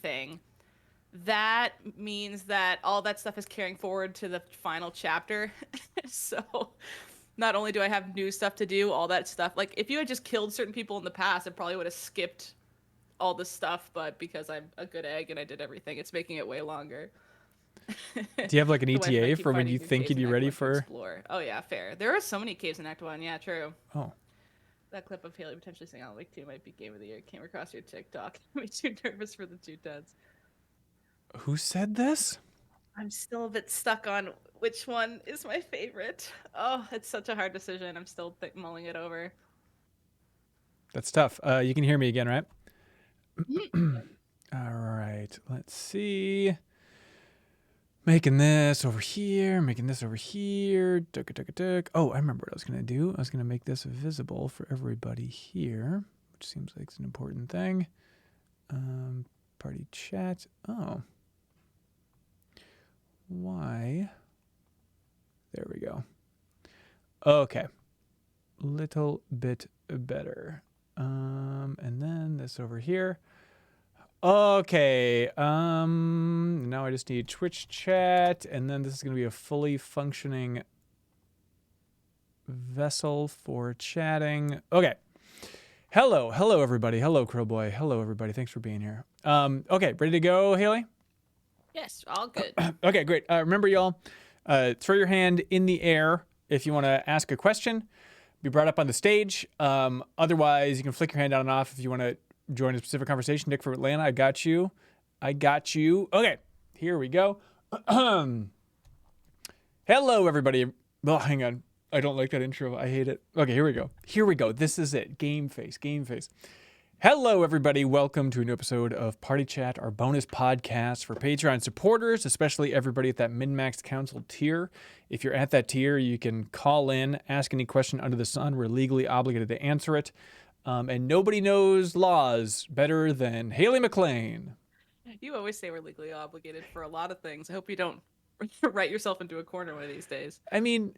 thing, that means that all that stuff is carrying forward to the final chapter. So not only do I have new stuff to do, all that stuff. Like if you had just killed certain people in the past, it probably would have skipped all this stuff, but because I'm a good egg and I did everything, it's making it way longer. Do you have like an The way that I ETA keep for when you finding new think caves you'd in be Act ready 1 to for? explore. Oh yeah, fair. There are so many caves in Act 1, yeah, true. Oh, That clip of Haley potentially saying Alan Wake 2 might be game of the year came across your TikTok. It makes you nervous for the 210s. who said this? I'm still a bit stuck on which one is my favorite. Oh, it's such a hard decision. I'm still mulling it over. That's tough. You can hear me again, right? All right. Let's see. Making this over here, making this over here. Oh, I remember what I was going to do. I was going to make this visible for everybody here, which seems like it's an important thing. Party chat. Oh. Why? There we go. Okay. Little bit better. And then this over here. Okay. Now I just need Twitch chat, and then this is going to be a fully functioning vessel for chatting. Okay. Hello everybody. Hello Crowboy. Hello everybody. Thanks for being here. Okay, ready to go, Haley? Yes, all good. Okay, great. Remember, y'all, throw your hand in the air if you want to ask a question. Be brought up on the stage. Otherwise, you can flick your hand on and off if you want to join a specific conversation. Nick from Atlanta, I got you. Okay, here we go. Hello, everybody. Oh, hang on. I don't like that intro. I hate it. Okay, here we go. This is it. Game face. Hello, everybody. Welcome to a new episode of Party Chat, our bonus podcast for Patreon supporters, especially everybody at that Min-Max Council tier. If you're at that tier, you can call in, ask any question under the sun. We're legally obligated to answer it. And nobody knows laws better than Haley McLean. You always say we're legally obligated for a lot of things. I hope you don't write yourself into a corner one of these days. I mean,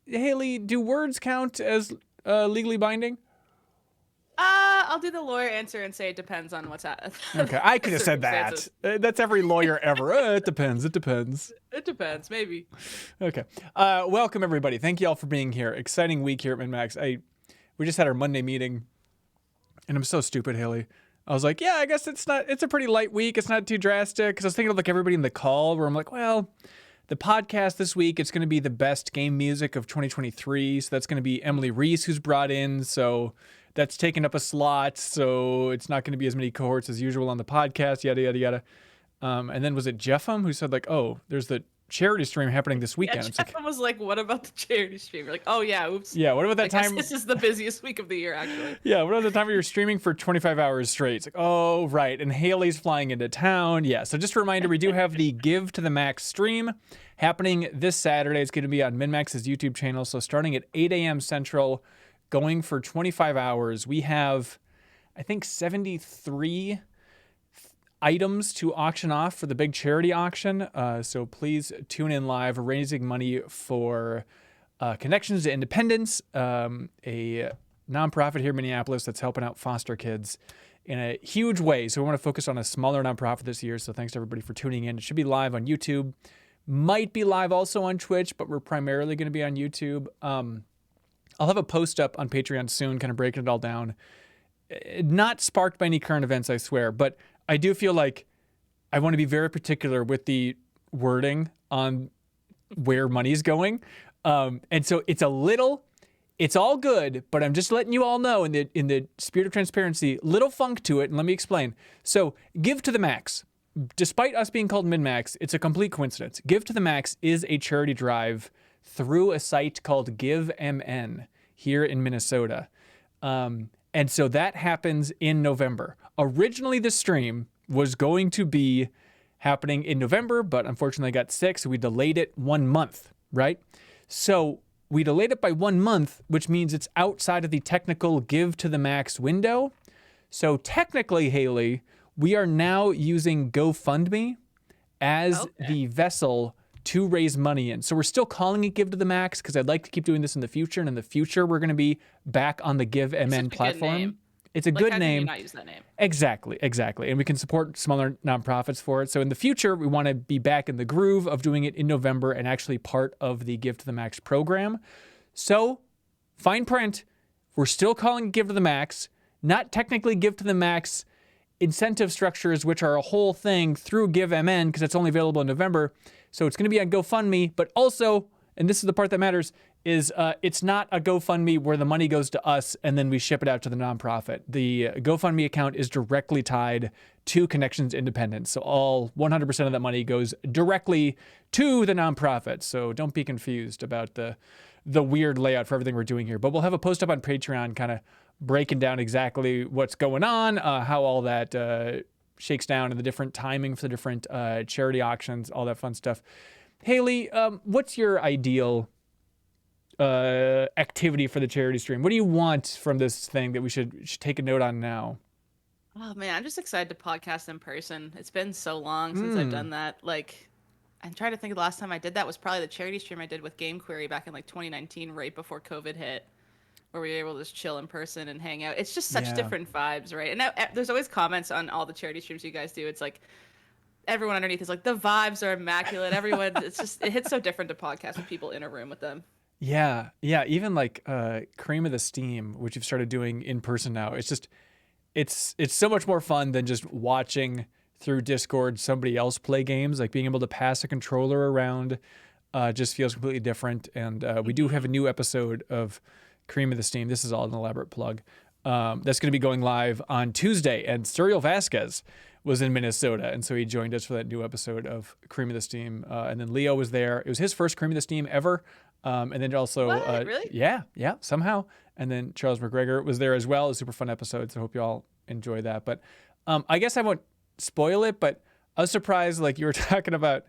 Haley, do words count as legally binding? I'll do the lawyer answer and say it depends on what's at. Okay, I could have said that. That's every lawyer ever. It depends. It depends, maybe. Okay. Welcome, everybody. Thank you all for being here. Exciting week here at Min-Max. We just had our Monday meeting, and I'm so stupid, Haley. I was like, yeah, I guess it's a pretty light week. It's not too drastic. Because I was thinking of like everybody in the call where I'm like, well, the podcast this week, it's going to be the best game music of 2023. So that's going to be Emily Reese, who's brought in. So that's taking up a slot. So it's not going to be as many cohorts as usual on the podcast, yada, yada, yada. And then was it Jeffem who said like, oh, there's the charity stream happening this weekend. Yeah, It's Jeff was like, what about the charity stream? You're like, oh yeah, oops. Yeah, what about that time? This is the busiest week of the year, actually. Yeah, what about the time where you're streaming for 25 hours straight? It's like, oh, right. And Haley's flying into town. Yeah, so just a reminder, we do have the Give to the Max stream happening this Saturday. It's going to be on Min-Max's YouTube channel. So starting at 8 a.m. Central, going for 25 hours, we have, I think, 73 items to auction off for the big charity auction. So please tune in live. We're raising money for Connections to Independence, a nonprofit here in Minneapolis that's helping out foster kids in a huge way. So we want to focus on a smaller nonprofit this year. So thanks to everybody for tuning in. It should be live on YouTube. Might be live also on Twitch, but we're primarily going to be on YouTube. I'll have a post up on Patreon soon, kind of breaking it all down. Not sparked by any current events, I swear, but I do feel like I want to be very particular with the wording on where money's going. And so it's all good, but I'm just letting you all know in the spirit of transparency, little funk to it. And let me explain. So Give to the Max, despite us being called Min-Max, it's a complete coincidence. Give to the Max is a charity drive through a site called GiveMN here in Minnesota. And so that happens in November. Originally, the stream was going to be happening in November, but unfortunately I got sick, so we delayed it 1 month, right? So we delayed it by 1 month, which means it's outside of the technical Give to the Max window. So technically, Haley, we are now using GoFundMe as the vessel to raise money in. So we're still calling it Give to the Max because I'd like to keep doing this in the future. And in the future, we're going to be back on the GiveMN platform. It's a Like, good how can you name. not use that name? Exactly. And we can support smaller nonprofits for it. So in the future, we want to be back in the groove of doing it in November and actually part of the Give to the Max program. So, fine print, we're still calling it Give to the Max, not technically Give to the Max incentive structures, which are a whole thing through GiveMN because it's only available in November. So it's going to be on GoFundMe, but also, and this is the part that matters, is it's not a GoFundMe where the money goes to us and then we ship it out to the nonprofit. The GoFundMe account is directly tied to Connections Independence. So all 100% of that money goes directly to the nonprofit. So don't be confused about the weird layout for everything we're doing here. But we'll have a post up on Patreon kind of breaking down exactly what's going on, how all that shakes down, and the different timing for the different charity auctions, all that fun stuff. Haley, what's your ideal activity for the charity stream? What do you want from this thing that we should take a note on now? Oh man, I'm just excited to podcast in person. It's been so long since I've done that. Like, I'm trying to think of the last time I did that was probably the charity stream I did with Game Query back in like 2019, right before COVID hit, where we were able to just chill in person and hang out. It's just such different vibes, right? And now, there's always comments on all the charity streams you guys do. It's like everyone underneath is like, the vibes are immaculate. Everyone, it's just, it hits so different to podcast with people in a room with them. Yeah. Even like Cream of the Steam, which you've started doing in person now. It's just, it's so much more fun than just watching through Discord somebody else play games. Like being able to pass a controller around just feels completely different. And we do have a new episode of Cream of the Steam. This is all an elaborate plug. That's going to be going live on Tuesday. And Suriel Vasquez was in Minnesota, and so he joined us for that new episode of Cream of the Steam. And then Leo was there. It was his first Cream of the Steam ever. And then also, really? Yeah, somehow. And then Charles McGregor was there as well. A super fun episode. So I hope you all enjoy that. But I guess I won't spoil it. But I was surprised, like you were talking about,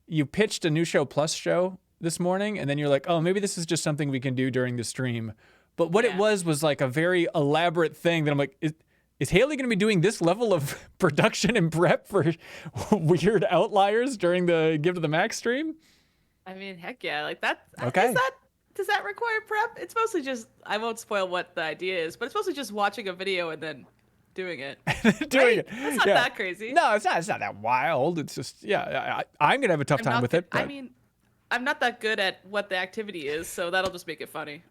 you pitched a new show plus show this morning, and then you're like, oh, maybe this is just something we can do during the stream. But what it was like a very elaborate thing that I'm like, is Haley going to be doing this level of production and prep for weird outliers during the Give to the Max stream? I mean, heck yeah. Like that. Okay. Does that require prep? It's mostly just, I won't spoil what the idea is, but it's mostly just watching a video and then doing it. It. That's not that crazy. No, it's not that wild. It's just, I'm going to have a tough time with it. But I mean, I'm not that good at what the activity is, so that'll just make it funny.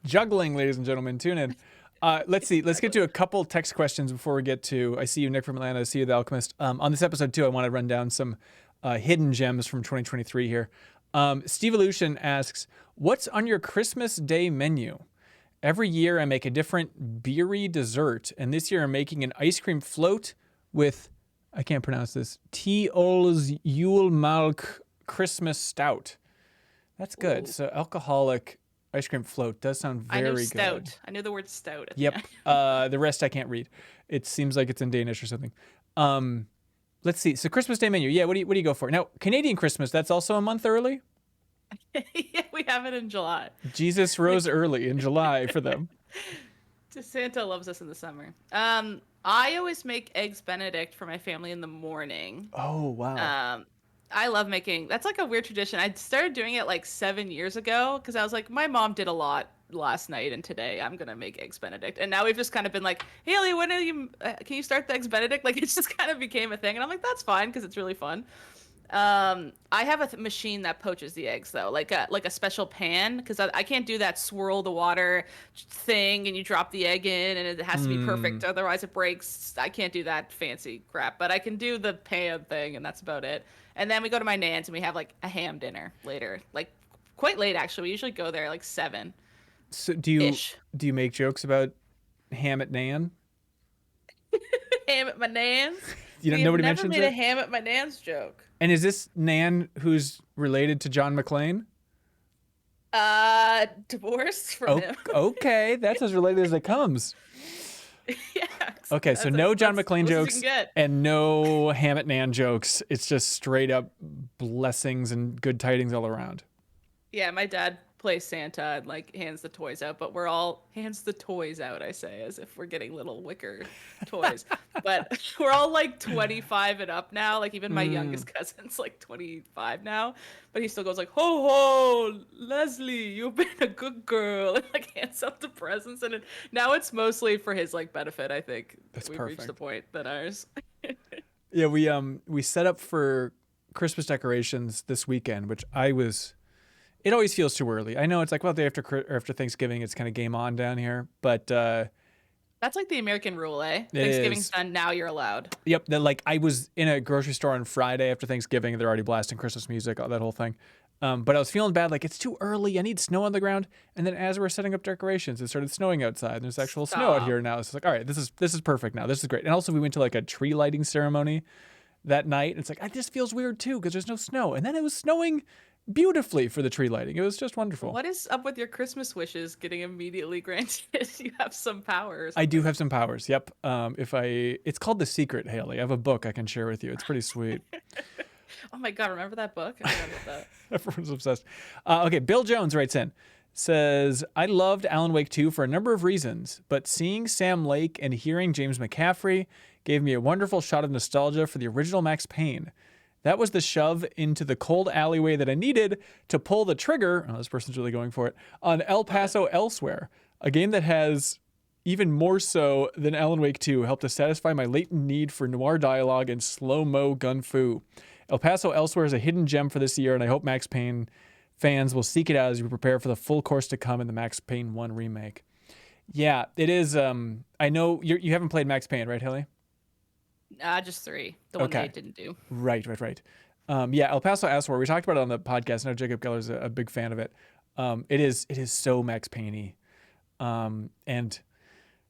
Juggling, ladies and gentlemen, tune in. Let's see. Let's get to a couple text questions before we get to, I see you, Nick from Atlanta. I see you, The Alchemist. On this episode, too, I want to run down some hidden gems from 2023 here. Steve Evolution asks, what's on your Christmas Day menu? Every year I make a different beery dessert, and this year I'm making an ice cream float with, I can't pronounce this, T-Ol's Yule Malk Christmas Stout. That's good. Ooh. So alcoholic ice cream float does sound very good. I know stout. Good. I know the word stout. Yep. The rest I can't read. It seems like it's in Danish or something. Let's see. So Christmas Day menu. Yeah, what do you go for? Now, Canadian Christmas, that's also a month early? Yeah, we have it in July. Jesus rose early in July for them. Santa loves us in the summer. I always make eggs Benedict for my family in the morning. Oh, wow. I love making, that's like a weird tradition. I started doing it like 7 years ago because I was like, my mom did a lot last night and today I'm gonna make eggs Benedict. And now we've just kind of been like, Haley, when are you can you start the eggs Benedict? Like, it just kind of became a thing, and I'm like, that's fine because it's really fun. I have a machine that poaches the eggs though, like a special pan, because I can't do that swirl the water thing and you drop the egg in and it has to be perfect, otherwise it breaks. I can't do that fancy crap, but I can do the pan thing, and that's about it. And then we go to my nan's and we have like a ham dinner later, like quite late actually. We usually go there like 7. So do you make jokes about ham at Nan? Ham at my nan's? Nobody mentions it? Never made a ham at my nan's joke. And is this Nan who's related to John McClane? Divorced from him. Okay, that's as related as it comes. Yeah. Okay, so no John McClane jokes and no ham at Nan jokes. It's just straight up blessings and good tidings all around. Yeah, my dad plays Santa and like hands the toys out, but we're all hands the toys out, I say, as if we're getting little wicker toys. But we're all like 25 and up now. Like even my Mm, youngest cousin's like 25 now, but he still goes like, "Ho ho, Leslie, you've been a good girl," and like hands out the presents. And now it's mostly for his like benefit. I think that's we've reached the perfect. point that ours. Yeah, we set up for Christmas decorations this weekend, which I was. It always feels too early. I know it's like, well, day after or after Thanksgiving, it's kind of game on down here, but That's like the American rule, eh? it Thanksgiving's is. done. Now you're allowed. Yep. That like I was in a grocery store on Friday after Thanksgiving. They're already blasting Christmas music, all that whole thing. But I was feeling bad, like it's too early. I need snow on the ground. And then as we're setting up decorations, it started snowing outside. And there's actual snow out Stop. here now. So it's like, all right, this is perfect now. This is great. And also we went to like a tree lighting ceremony that night. It's like, this feels weird too because there's no snow. And then it was snowing beautifully for the tree lighting. It was just wonderful. What is up with your Christmas wishes getting immediately granted? You have some power or I do something. have some powers. Yep. It's called The Secret, Haley. I have a book I can share with you. It's pretty sweet. Oh my god, remember that book? I forgot about that. Everyone's obsessed. Okay, Bill Jones writes in, says, I loved Alan Wake 2 for a number of reasons, but seeing Sam Lake and hearing James McCaffrey gave me a wonderful shot of nostalgia for the original Max Payne. That was the shove into the cold alleyway that I needed to pull the trigger, oh, this person's really going for it, on El Love it. Paso Elsewhere, a game that has even more so than Alan Wake 2 helped to satisfy my latent need for noir dialogue and slow-mo gun fu. El Paso Elsewhere is a hidden gem for this year, and I hope Max Payne fans will seek it out as we prepare for the full course to come in the Max Payne 1 remake. Yeah, it is. I know you haven't played Max Payne, right, Haley? Just three. The one they Okay. didn't do. Right. Yeah, El Paso Elsewhere. We talked about it on the podcast. I know Jacob Geller's a big fan of it. It is so Max Payne-y. And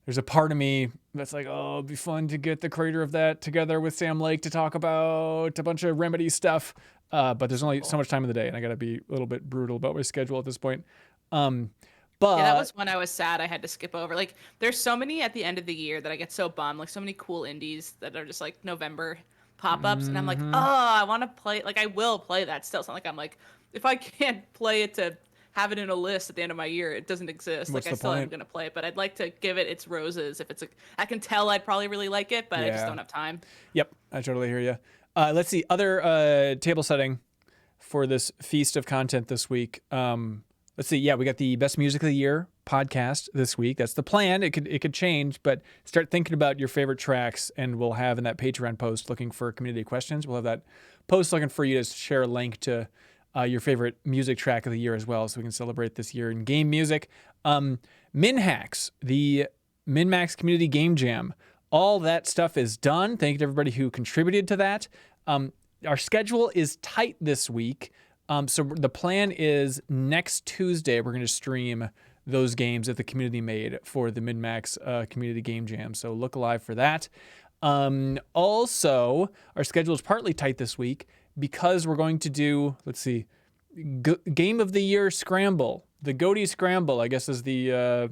there's a part of me that's like, oh, it'd be fun to get the creator of that together with Sam Lake to talk about a bunch of Remedy stuff. But there's only so Cool. much time in the day, and I gotta be a little bit brutal about my schedule at this point. Um, Yeah, that but was when I was sad I had to skip over. Like, there's so many at the end of the year that I get so bummed. Like, so many cool indies that are just like November pop-ups, and I'm like, oh, mhm. I want to play. Like, I will play that still. It's not like I'm like, if I can't play it to have it in a list at the end of my year, it doesn't exist. Like, What's I the still am point? gonna play it, but I'd like to give it its roses. If it's a, I can tell I'd probably really like it, but I just Yeah. don't have time. Yep, I totally hear you. Let's see other table setting for this feast of content this week. Let's see. Yeah, we got the best music of the year podcast this week. That's the plan. It could change, but start thinking about your favorite tracks, and we'll have in that Patreon post looking for community questions. We'll have that post looking for you to share a link to your favorite music track of the year as well, so we can celebrate this year in game music. MinHacks, the MinMax Community Game Jam. All that stuff is done. Thank you to everybody who contributed to that. Our schedule is tight this week. So the plan is next Tuesday, we're going to stream those games that the community made for the MinMax Community Game Jam. So look alive for that. Also, our schedule is partly tight this week because we're going to do, let's see, Game of the Year Scramble. The Goaty Scramble, I guess, is the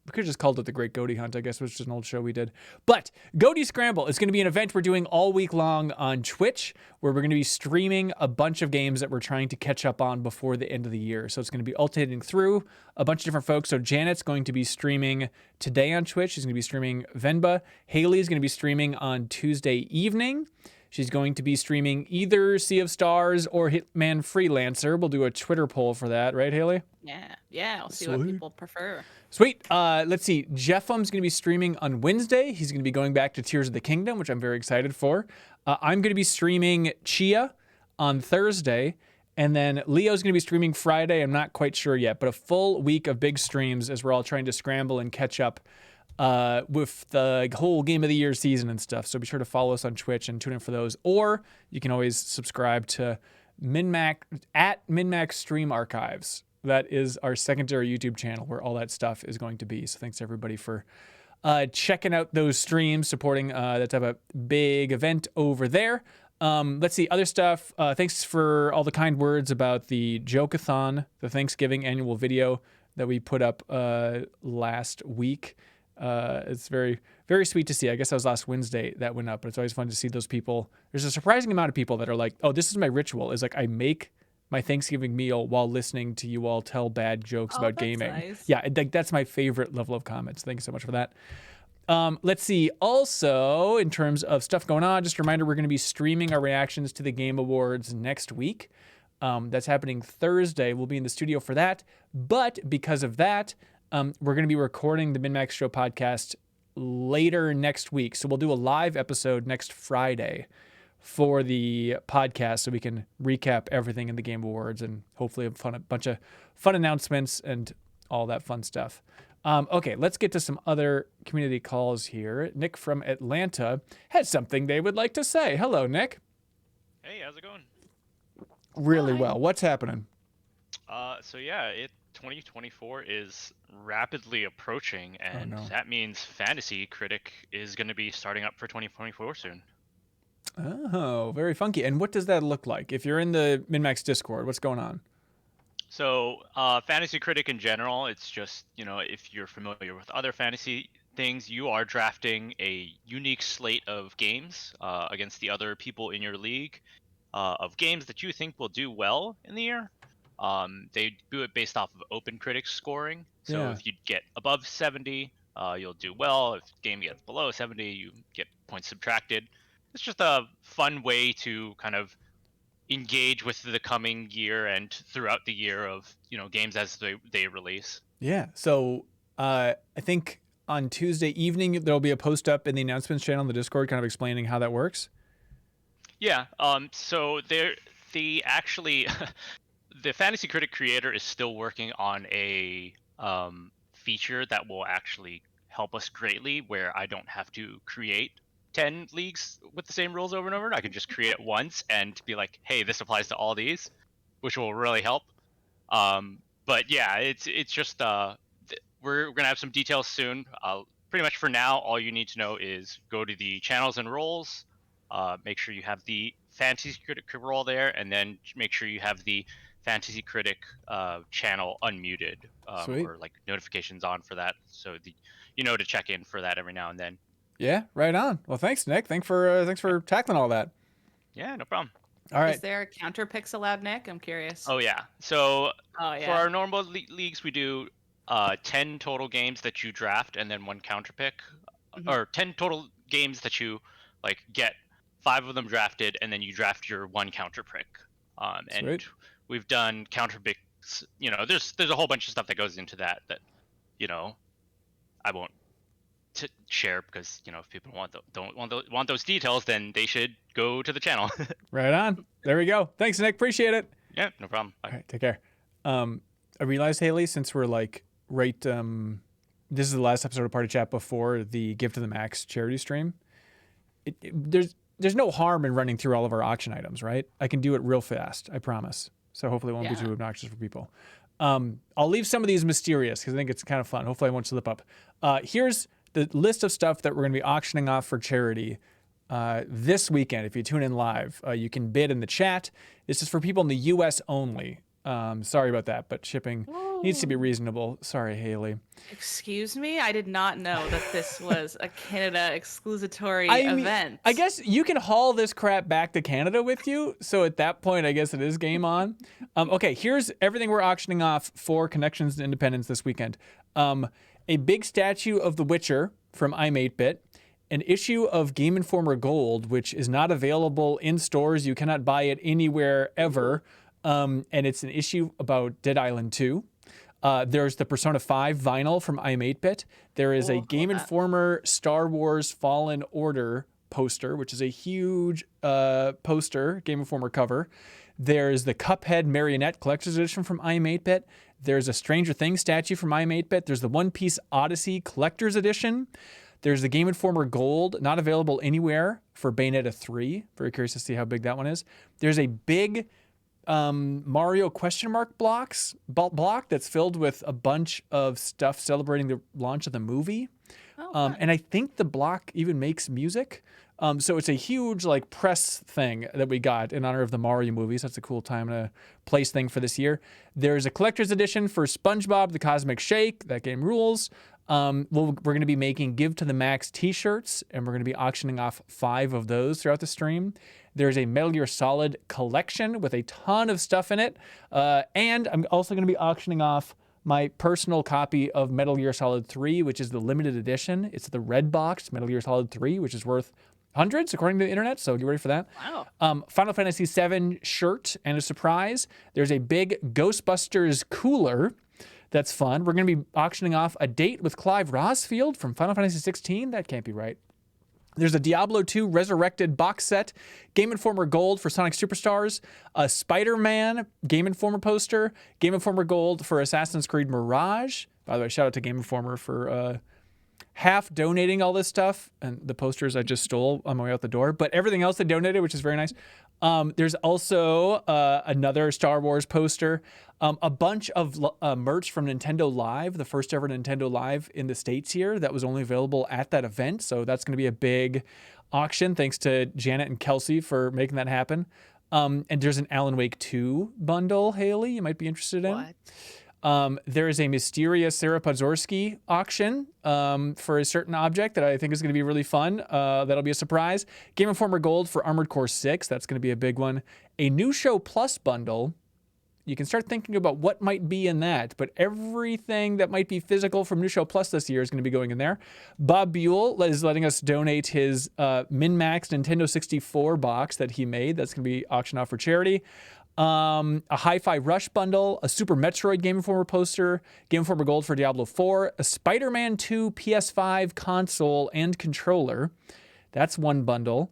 we could have just called it the Great Goaty Hunt, I guess, which is an old show we did. But Goaty Scramble is going to be an event we're doing all week long on Twitch, where we're going to be streaming a bunch of games that we're trying to catch up on before the end of the year. So it's going to be alternating through a bunch of different folks. So Janet's going to be streaming today on Twitch. She's going to be streaming Venba. Haley's going to be streaming on Tuesday evening. She's going to be streaming either Sea of Stars or Hitman Freelancer. We'll do a Twitter poll for that, right, Haley? Yeah. I'll see what Sweet. people prefer. Sweet. Let's see. Jeffum's going to be streaming on Wednesday. He's going to be going back to Tears of the Kingdom, which I'm very excited for. I'm going to be streaming Chia on Thursday. And then Leo's going to be streaming Friday. I'm not quite sure yet, but a full week of big streams as we're all trying to scramble and catch up with the whole Game of the Year season and stuff. So be sure to follow us on Twitch and tune in for those. Or you can always subscribe to MinMax Stream Archives. That is our secondary YouTube channel where all that stuff is going to be. So thanks everybody for checking out those streams, supporting that type of big event over there. Let's see, other stuff. Thanks for all the kind words about the Joke-a-thon, the Thanksgiving annual video that we put up last week. It's very, very sweet to see. I guess that was last Wednesday that went up, but it's always fun to see those people. There's a surprising amount of people that are like, oh, this is my ritual. Is like I make my Thanksgiving meal while listening to you all tell bad jokes Oh, about that's gaming. nice. Yeah, that's my favorite level of comments. Thank you so much for that. Let's see. Also, in terms of stuff going on, just a reminder, we're going to be streaming our reactions to the Game Awards next week. That's happening Thursday. We'll be in the studio for that. But because of that, we're going to be recording the MinMax Show podcast later next week. So we'll do a live episode next Friday for the podcast so we can recap everything in the Game Awards and hopefully have a bunch of fun announcements and all that fun stuff. Okay, let's get to some other community calls here. Nick from Atlanta has something they would like to say. Hello, Nick. Hey, how's it going? Really Hi. well. What's happening? So yeah, 2024 is rapidly approaching, and no. that means Fantasy Critic is going to be starting up for 2024 soon. Oh, very funky. And what does that look like? If you're in the MinMax Discord, what's going on? So, Fantasy Critic in general, it's just, if you're familiar with other fantasy things, you are drafting a unique slate of games against the other people in your league of games that you think will do well in the year. They do it based off of Open Critics scoring. So Yeah. if you get above 70, you'll do well. If the game gets below 70, you get points subtracted. It's just a fun way to kind of engage with the coming year and throughout the year of games as they release. Yeah. So I think on Tuesday evening there'll be a post up in the announcements channel in the Discord, kind of explaining how that works. Yeah. So the actually the Fantasy Critic creator is still working on a feature that will actually help us greatly, where I don't have to create 10 leagues with the same rules over and over. I can just create it once and be like, hey, this applies to all these, which will really help. But yeah, it's just we're gonna have some details soon. Pretty much for now, all you need to know is go to the channels and roles, make sure you have the Fantasy Critic role there, and then make sure you have the Fantasy Critic channel unmuted, Sweet. or like notifications on for that, so to check in for that every now and then. Yeah, right on. Well, thanks, Nick. Thanks for tackling all that. Yeah, no problem. All right. Is there counter picks allowed, Nick? I'm curious. Oh yeah. So Oh, yeah. for our normal leagues, we do 10 total games that you draft and then one counter pick, Mhm. or 10 total games that you get 5 of them drafted, and then you draft your one counter pick. And Sweet. we've done counter picks. There's a whole bunch of stuff that goes into that I won't share, because if people don't want those details, then they should go to the channel. Right on. There we go. Thanks, Nick. Appreciate it. Yeah, no problem. Bye. All right, take care. I realized, Haley, since we're right, this is the last episode of Party Chat before the Give to the Max charity stream. There's no harm in running through all of our auction items, right? I can do it real fast, I promise. So hopefully it won't be Yeah. too obnoxious for people. I'll leave some of these mysterious because I think it's kind of fun. Hopefully I won't slip up. Here's the list of stuff that we're going to be auctioning off for charity this weekend. If you tune in live, you can bid in the chat. This is for people in the U.S. only. Sorry about that, but shipping needs to be reasonable. Sorry, Haley. Excuse me? I did not know that this was a Canada exclusatory mean, event. I guess you can haul this crap back to Canada with you. So at that point, I guess it is game on. Okay, here's everything we're auctioning off for Connections to Independence this weekend. A big statue of The Witcher from I'm 8-Bit. An issue of Game Informer Gold, which is not available in stores. You cannot buy it anywhere ever. And it's an issue about Dead Island 2. There's the Persona 5 vinyl from I'm 8-Bit. There is a Game Informer Star Wars Fallen Order poster, which is a huge poster, Game Informer cover. There's the Cuphead Marionette Collector's Edition from I'm 8-Bit. There's a Stranger Things statue from I'm 8-Bit. There's the One Piece Odyssey Collector's Edition. There's the Game Informer Gold, not available anywhere, for Bayonetta 3. Very curious to see how big that one is. There's a big Mario question mark block that's filled with a bunch of stuff celebrating the launch of the movie. And I think the block even makes music. So it's a huge press thing that we got in honor of the Mario movies. That's a cool time and a place thing for this year. There's a collector's edition for SpongeBob the Cosmic Shake. That game rules. We're going to be making Give to the Max t-shirts, and we're going to be auctioning off 5 of those throughout the stream. There's a Metal Gear Solid collection with a ton of stuff in it. And I'm also going to be auctioning off my personal copy of Metal Gear Solid 3, which is the limited edition. It's the red box Metal Gear Solid 3, which is worth hundreds according to the internet, so get ready for that. Wow. Final Fantasy VII shirt and a surprise. There's a big Ghostbusters cooler. That's fun. We're going to be auctioning off a date with Clive Rosfield from Final Fantasy 16. That can't be right. There's a Diablo 2 Resurrected box set, Game Informer Gold for Sonic Superstars, a Spider-Man Game Informer poster, Game Informer Gold for Assassin's Creed Mirage. By the way, shout out to Game Informer for half donating all this stuff, and the posters I just stole on my way out the door, but everything else they donated, which is very nice. There's also another Star Wars poster, a bunch of merch from Nintendo Live, the first ever Nintendo Live in the States here that was only available at that event. So that's going to be a big auction. Thanks to Janet and Kelsey for making that happen. And there's an Alan Wake 2 bundle, Haley, you might be interested in. What? There is a mysterious Sarah Pazorski auction for a certain object that I think is going to be really fun. That'll be a surprise. Game Informer Gold for Armored Core 6. That's going to be a big one. A New Show Plus bundle. You can start thinking about what might be in that, but everything that might be physical from New Show Plus this year is going to be going in there. Bob Buell is letting us donate his min-max Nintendo 64 box that he made. That's going to be auctioned off for charity. A Hi-Fi Rush bundle, a Super Metroid Game Informer poster, Game Informer Gold for Diablo 4, a Spider-Man 2 PS5 console and controller. That's one bundle.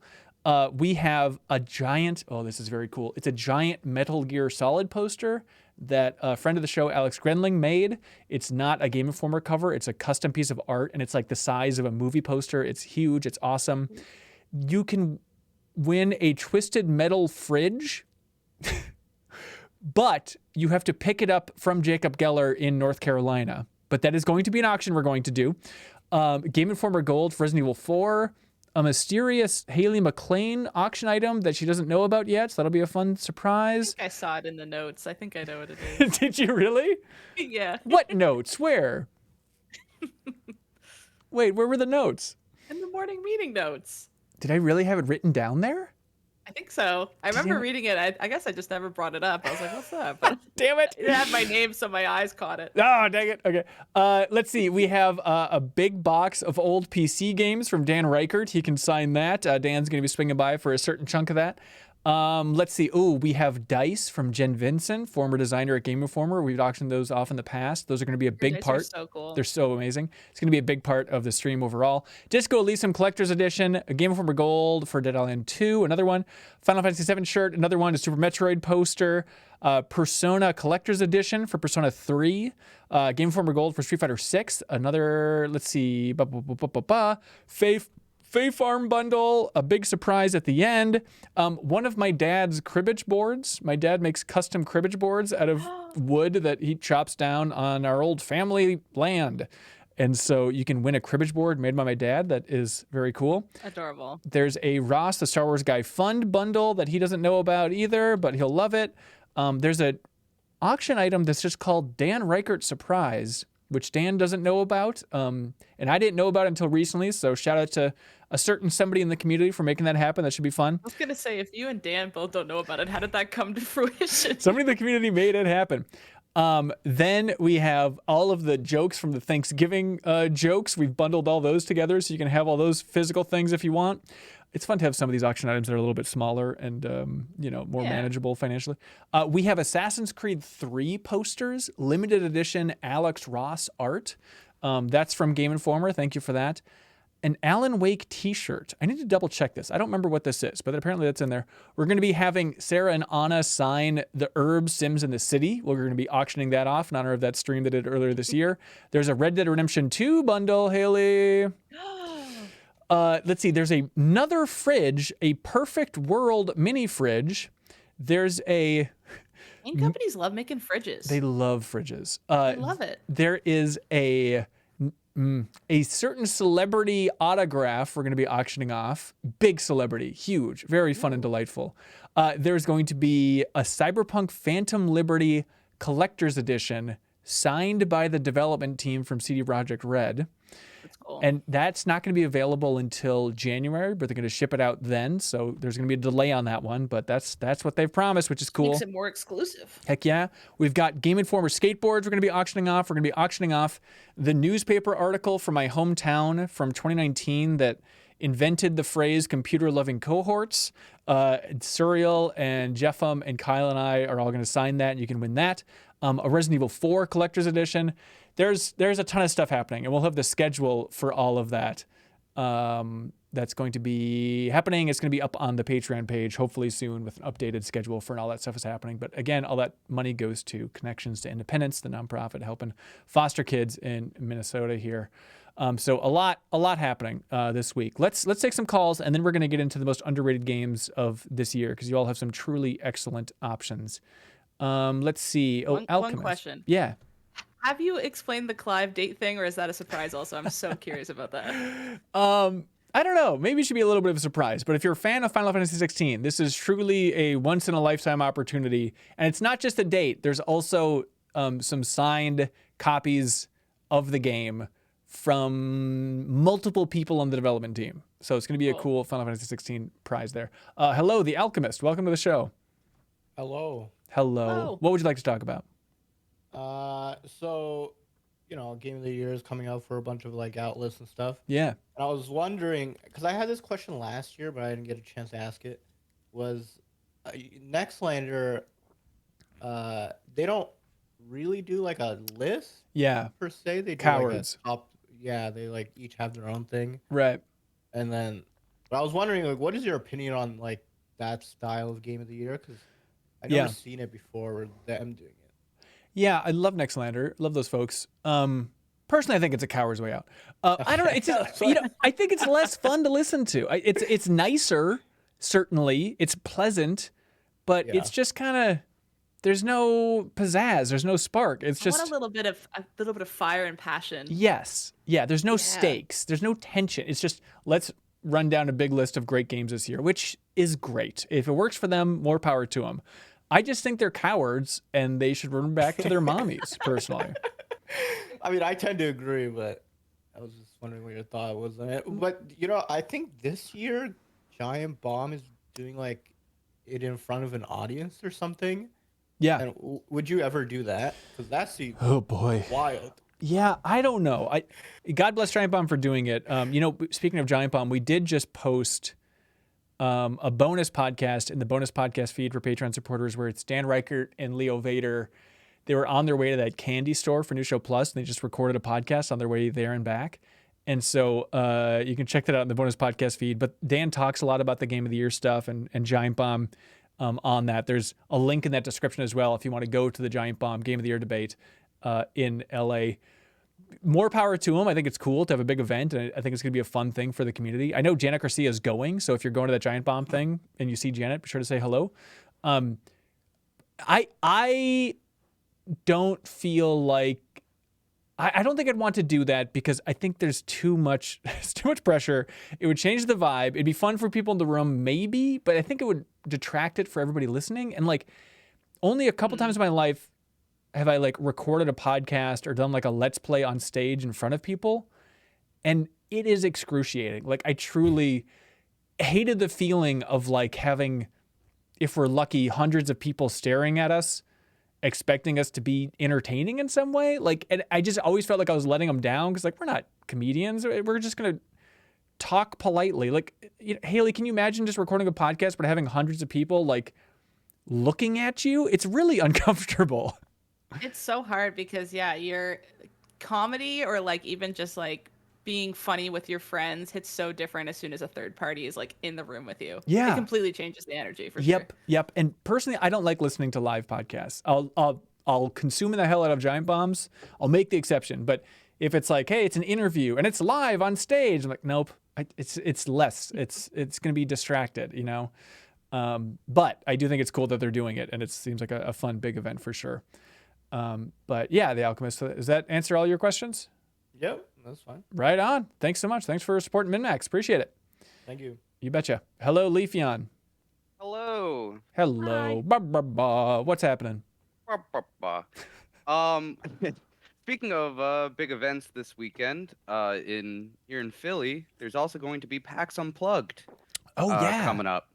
We have a giant, oh, this is very cool. It's a giant Metal Gear Solid poster that a friend of the show, Alex Grenling, made. It's not a Game Informer cover. It's a custom piece of art, and it's like the size of a movie poster. It's huge. It's awesome. You can win a Twisted Metal fridge, but you have to pick it up from Jacob Geller in North Carolina. But that is going to be an auction we're going to do. Game Informer Gold for Resident Evil 4. A mysterious Haley McLean auction item that she doesn't know about yet, so that'll be a fun surprise. I think I saw it in the notes. I think I know what it is. Did you really? Yeah. What notes? Where? Wait, where were the notes? In the morning meeting notes. Did I really have it written down there? I think so. I Damn remember it. reading it. I guess I just never brought it up. I was like, what's up? But Damn it. it had my name, so my eyes caught it. Oh, dang it. Okay. Let's see. We have a big box of old PC games from Dan Reichert. He can sign that. Dan's going to be swinging by for a certain chunk of that. Let's see. Oh, we have dice from Jen Vinson, former designer at Game Informer. We've auctioned those off in the past. Those are going to be a big Dice are part. so cool. They're so amazing. It's going to be a big part of the stream overall. Disco Elysium Collector's Edition, a Game Informer Gold for Dead Island 2, another one. Final Fantasy 7 shirt, another one. A Super Metroid poster. Persona Collector's Edition for Persona 3. Game Informer Gold for Street Fighter 6. Another, let's see, Fae Farm bundle, a big surprise at the end. One of my dad's cribbage boards. My dad makes custom cribbage boards out of wood that he chops down on our old family land. And so you can win a cribbage board made by my dad. That is very cool. Adorable. There's a Ross, the Star Wars Guy Fund bundle that he doesn't know about either, but he'll love it. There's an auction item that's just called Dan Reichert Surprise, which Dan doesn't know about. And I didn't know about it until recently. So shout out to a certain somebody in the community for making that happen. That should be fun. I was going to say, if you and Dan both don't know about it, how did that come to fruition? Somebody in the community made it happen. Then we have all of the jokes from the Thanksgiving jokes. We've bundled all those together so you can have all those physical things if you want. It's fun to have some of these auction items that are a little bit smaller and, more manageable financially. We have Assassin's Creed 3 posters, limited edition Alex Ross art. That's from Game Informer. Thank you for that. An Alan Wake t-shirt. I need to double check this. I don't remember what this is, but apparently that's in there. We're going to be having Sarah and Anna sign the Herb Sims in the City. We're going to be auctioning that off in honor of that stream they did earlier this year. There's a Red Dead Redemption 2 bundle, Haley. Let's see. There's another fridge, a Perfect World mini fridge. There's a... Game companies love making fridges. They love fridges. I love it. There is a certain celebrity autograph we're going to be auctioning off. Big celebrity, huge, very fun and delightful. There's going to be a Cyberpunk Phantom Liberty collector's edition signed by the development team from CD Projekt Red. That's cool. And that's not going to be available until January, but they're going to ship it out then. So there's going to be a delay on that one, but that's what they've promised, which is cool. Makes it more exclusive. Heck yeah. We've got Game Informer skateboards we're going to be auctioning off. We're going to be auctioning off the newspaper article from my hometown from 2019 that invented the phrase computer-loving cohorts. Suriel and Jeffem and Kyle and I are all going to sign that, and you can win that. A Resident Evil 4 collector's edition. There's a ton of stuff happening, and we'll have the schedule for all of that. That's going to be happening. It's going to be up on the Patreon page, hopefully soon, with an updated schedule for all that stuff is happening. But again, all that money goes to Connections to Independence, the nonprofit helping foster kids in Minnesota here. So a lot happening this week. Let's take some calls, and then we're going to get into the most underrated games of this year because you all have some truly excellent options. Let's see. Oh, Alchemist. One question. Yeah. Have you explained the Clive date thing, or is that a surprise also? I'm so curious about that. I don't know. Maybe it should be a little bit of a surprise. But if you're a fan of Final Fantasy 16, this is truly a once-in-a-lifetime opportunity. And it's not just a date. There's also some signed copies of the game from multiple people on the development team. So it's going to be a cool Final Fantasy 16 prize there. Hello, The Alchemist. Welcome to the show. Hello. Hello. What would you like to talk about? So, Game of the Year is coming out for a bunch of like outlets and stuff. Yeah. And I was wondering, because I had this question last year, but I didn't get a chance to ask it, was Nextlander, they don't really do like a list Yeah. per se. They do Cowards. like a top, they like each have their own thing. Right. And then, but I was wondering, like, what is your opinion on like that style of Game of the Year? Because I've never seen it before or them doing it. Yeah, I love Nextlander. Love those folks. Personally, I think it's a coward's way out. I don't know. It's just, I think it's less fun to listen to. It's nicer, certainly. It's pleasant, but it's just kind of there's no pizzazz. There's no spark. It's just I want a little bit of fire and passion. Yes. Yeah. There's no stakes. There's no tension. It's just let's run down a big list of great games this year, which is great. If it works for them, more power to them. I just think they're cowards and they should run back to their mommies, personally. I mean, I tend to agree, but I was just wondering what your thought was on it. But, I think this year, Giant Bomb is doing, like, it in front of an audience or something. Yeah. And would you ever do that? Because that's oh boy, wild. Yeah, I don't know. God bless Giant Bomb for doing it. Speaking of Giant Bomb, we did just post a bonus podcast in the bonus podcast feed for Patreon supporters where it's Dan Reichert and Leo Vader. They were on their way to that candy store for New Show Plus, and they just recorded a podcast on their way there and back. And so you can check that out in the bonus podcast feed. But Dan talks a lot about the Game of the Year stuff and Giant Bomb on that. There's a link in that description as well if you want to go to the Giant Bomb Game of the Year debate in LA. More power to them. I think it's cool to have a big event, and I think it's going to be a fun thing for the community. I know Janet Garcia is going, so if you're going to that Giant Bomb thing and you see Janet, be sure to say hello. I don't feel like I don't think I'd want to do that because I think there's too much pressure. It would change the vibe. It'd be fun for people in the room, maybe, but I think it would detract it for everybody listening. And like, only a couple times in my life have I like recorded a podcast or done like a let's play on stage in front of people, and it is excruciating. Like, I truly hated the feeling of like having, if we're lucky, hundreds of people staring at us, expecting us to be entertaining in some way. Like, and I just always felt like I was letting them down because like, we're not comedians. We're just going to talk politely. Like, Haley, can you imagine just recording a podcast but having hundreds of people like looking at you? It's really uncomfortable. It's so hard because your comedy or like even just like being funny with your friends hits so different as soon as a third party is like in the room with you. Yeah. It completely changes the energy for sure. Yep. And personally, I don't like listening to live podcasts. I'll consume the hell out of Giant Bombs. I'll make the exception. But if it's like, hey, it's an interview and it's live on stage, I'm like, nope. It's less. It's going to be distracted, But I do think it's cool that they're doing it, and it seems like a fun big event for sure. But yeah, The Alchemist. Does that answer all your questions? Yep, that's fine. Right on. Thanks so much. Thanks for supporting MinMax. Appreciate it. Thank you. You betcha. Hello, Leafeon. Hello. Hello. Ba, ba, ba. What's happening? Bah, bah, bah. Um, speaking of big events this weekend, in here in Philly, there's also going to be PAX Unplugged Oh yeah. coming up.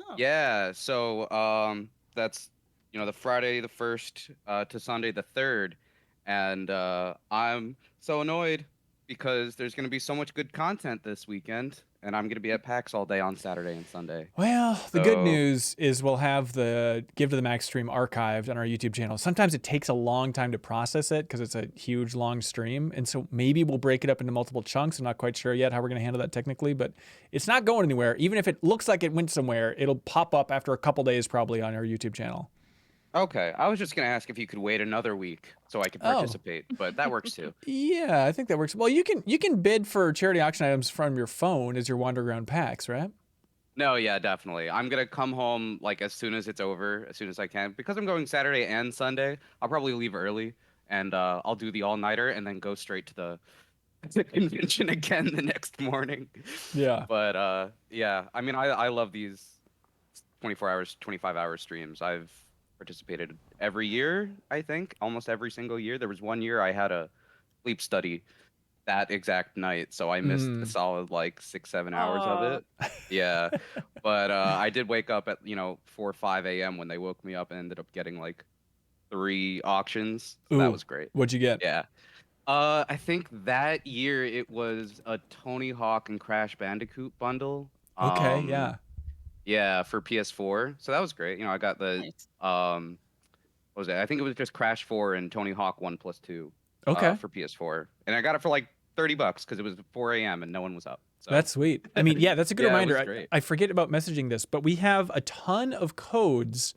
Oh. Yeah, so that's the Friday the 1st to Sunday the 3rd, and I'm so annoyed because there's going to be so much good content this weekend, and I'm going to be at PAX all day on Saturday and Sunday. Well, the good So news is we'll have the Give to the Max stream archived on our YouTube channel. Sometimes it takes a long time to process it because it's a huge, long stream. And so maybe we'll break it up into multiple chunks. I'm not quite sure yet how we're going to handle that technically, but it's not going anywhere. Even if it looks like it went somewhere, it'll pop up after a couple days probably on our YouTube channel. okay, I was just going to ask if you could wait another week so I could Oh. participate, but that works too. Yeah, I think that works. Well, you can bid for charity auction items from your phone as you're wandering around PAX, right? No, yeah, definitely. I'm gonna come home like as soon as it's over, as soon as I can. Because I'm going Saturday and Sunday, I'll probably leave early and I'll do the all-nighter and then go straight to the convention again the next morning. Yeah. But yeah, I mean I love these 24 hours, 25-hour streams. I've participated every year, I think, almost every single year. There was one year I had a sleep study that exact night, so I missed a solid like 6-7 hours of Aw. it. Yeah, but I did wake up at 4 or 5 a.m. when they woke me up and ended up getting like 3 auctions. So that Ooh, was great. what'd you get? Yeah. I think that year it was a Tony Hawk and Crash Bandicoot bundle. Okay, yeah. Yeah, for PS4. So that was great. I got the Nice. what was it? I think it was just Crash 4 and Tony Hawk 1+2. Okay. For PS4, and I got it for like $30 because it was 4 a.m. and no one was up. So That's sweet. I mean, yeah, that's a good Yeah, it reminder. was great. I forget about messaging this, but we have a ton of codes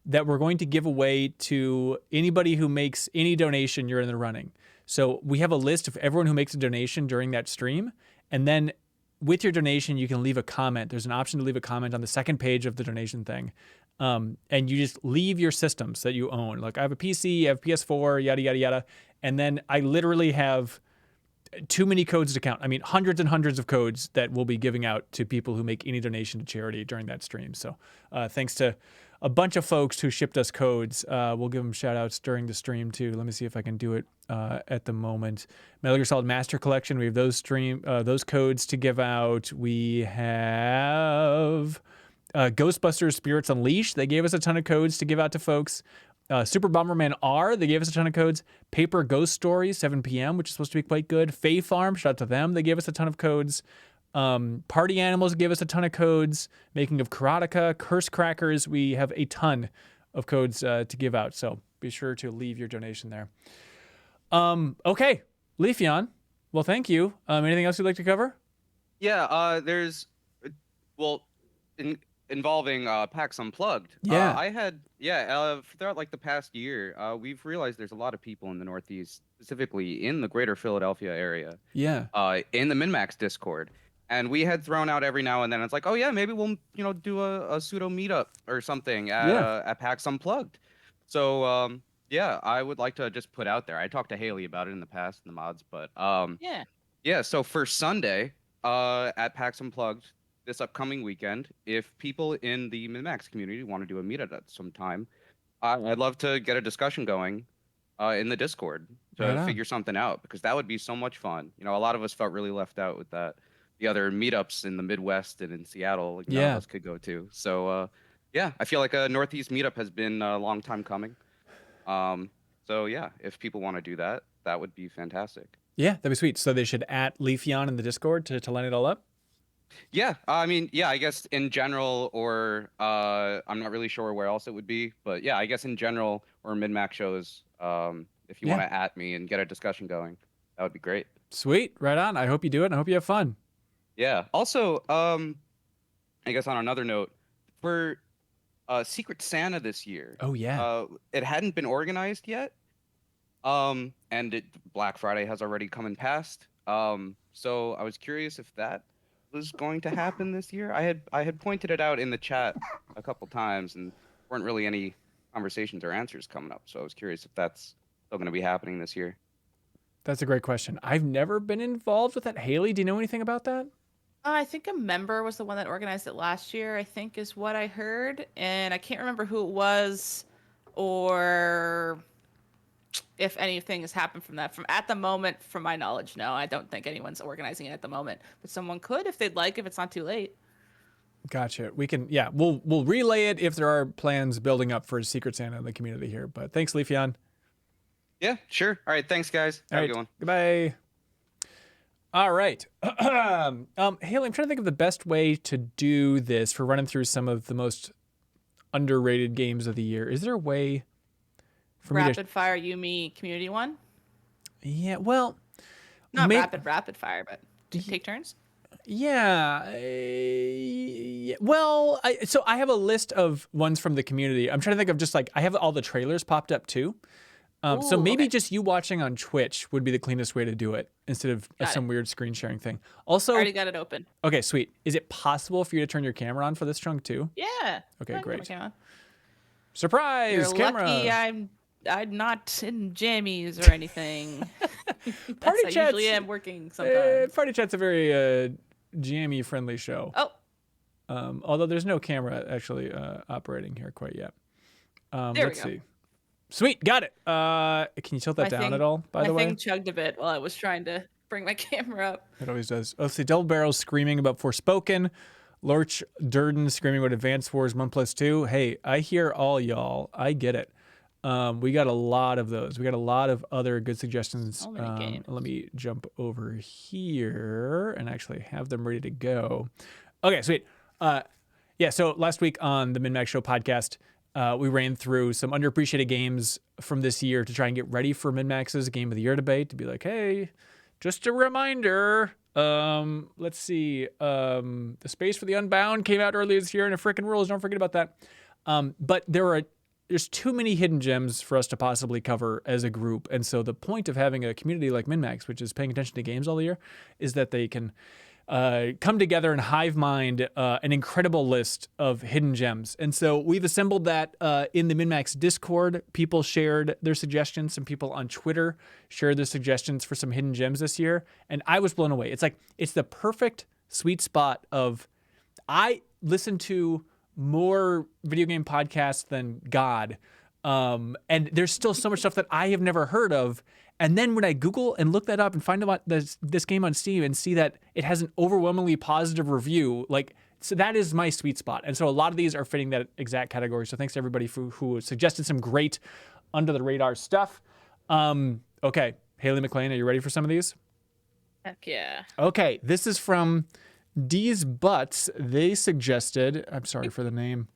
that we're going to give away to anybody who makes any donation. You're in the running. So we have a list of everyone who makes a donation during that stream. And then with your donation, you can leave a comment. There's an option to leave a comment on the second page of the donation thing. And you just leave your systems that you own. Like I have a PC, I have PS4, yada, yada, yada. And then I literally have too many codes to count. I mean, hundreds and hundreds of codes that we'll be giving out to people who make any donation to charity during that stream. So thanks to a bunch of folks who shipped us codes. We'll give them shout outs during the stream too. Let me see if I can do it at the moment. Metal Gear Solid Master Collection. We have those codes to give out. We have Ghostbusters Spirits Unleashed. They gave us a ton of codes to give out to folks. Super Bomberman R, they gave us a ton of codes. Paper Ghost Story, 7 p.m., which is supposed to be quite good. Fae Farm, shout out to them. They gave us a ton of codes. Party Animals gave us a ton of codes. Making of Karateka, Curse Crackers, we have a ton of codes to give out. So be sure to leave your donation there. Okay, Leafeon. Well, thank you. Anything else you'd like to cover? Yeah, there's involving PAX Unplugged. Yeah. I had throughout like the past year, we've realized there's a lot of people in the Northeast, specifically in the greater Philadelphia area, Yeah. in the MinMax Discord. And we had thrown out every now and then, it's like, oh yeah, maybe we'll do a pseudo meetup or something at PAX Unplugged. So yeah, I would like to just put out there. I talked to Haley about it in the past in the mods, but Yeah. So for Sunday at PAX Unplugged this upcoming weekend, if people in the MinMax community want to do a meetup at some time, I'd love to get a discussion going in the Discord to Right on. figure something out, because that would be so much fun. A lot of us felt really left out with that. The other meetups in the Midwest and in Seattle, like, none of us could go to. So yeah, I feel like a Northeast meetup has been a long time coming. So yeah, if people want to do that, that would be fantastic. Yeah, that'd be sweet. So they should at Leafeon in the Discord to line it all up? Yeah, I mean, yeah, I guess in general, or I'm not really sure where else it would be, but yeah, I guess in general, or MinMax shows, if you want to at me and get a discussion going, that would be great. Sweet, right on. I hope you do it, and I hope you have fun. Yeah. Also, I guess on another note, for Secret Santa this year, Oh yeah. it hadn't been organized yet, and Black Friday has already come and passed. So I was curious if that was going to happen this year. I had pointed it out in the chat a couple times, and weren't really any conversations or answers coming up. So I was curious if that's still going to be happening this year. That's a great question. I've never been involved with that. Haley, do you know anything about that? I think a member was the one that organized it last year, I think is what I heard. And I can't remember who it was, or if anything has happened from that. From at the moment, from my knowledge, no, I don't think anyone's organizing it at the moment. But someone could if they'd like, if it's not too late. Gotcha. We can, yeah, we'll relay it if there are plans building up for a Secret Santa in the community here. But thanks, Leafeon. Yeah, sure. All right, thanks guys. Have a good one. Goodbye. All right. Haley, I'm trying to think of the best way to do this for running through some of the most underrated games of the year. Is there a way for me to? Rapid fire, Yuumi community one. Yeah. Well, Not may- rapid fire, but do you take turns? Yeah. Yeah. Well, so I have a list of ones from the community. I'm trying to think of just like I have all the trailers popped up too. So Ooh, maybe okay. just you watching on Twitch would be the cleanest way to do it instead of Got some weird screen sharing thing. Also, Already got it open. okay, sweet. Is it possible for you to turn your camera on for this chunk too? Yeah. Okay, I got my great. camera on. Surprise, You're camera. lucky I'm not in jammies or anything. Party I chat's- usually am working sometimes. Party Chat's a very jammy friendly show. Oh, Although there's no camera actually operating here quite yet. There we Let's go. see. Sweet, got it. Can you tilt that My down thing- at all, by my the way? thing chugged a bit while I was trying to bring my camera up. It always does. Let's see. Double Barrel screaming about Forspoken. Lorch Durden screaming about Advance Wars 1+2. Hey, I hear all y'all. I get it. We got a lot of those. We got a lot of other good suggestions. So many games. Let me jump over here and actually have them ready to go. Okay, sweet. Yeah, so last week on the MinMax Show podcast, we ran through some underappreciated games from this year to try and get ready for MinMax's Game of the Year debate to be like, hey, just a reminder. Let's see. The Space for the Unbound came out earlier this year in a frickin' rules. Don't forget about that. But there's too many hidden gems for us to possibly cover as a group. And so the point of having a community like MinMax, which is paying attention to games all year, is that they can come together and hive mind an incredible list of hidden gems. And so we've assembled that in the MinMax Discord. People shared their suggestions. Some people on Twitter shared their suggestions for some hidden gems this year. And I was blown away. It's like, it's the perfect sweet spot of, I listen to more video game podcasts than God. And there's still so much stuff that I have never heard of. And then when I Google and look that up and find about this game on Steam and see that it has an overwhelmingly positive review, like, so that is my sweet spot. And so a lot of these are fitting that exact category. So thanks to everybody who suggested some great under the radar stuff. Okay, Haley McLean, are you ready for some of these? Heck yeah. Okay, this is from D's Butts. They suggested, I'm sorry for the name.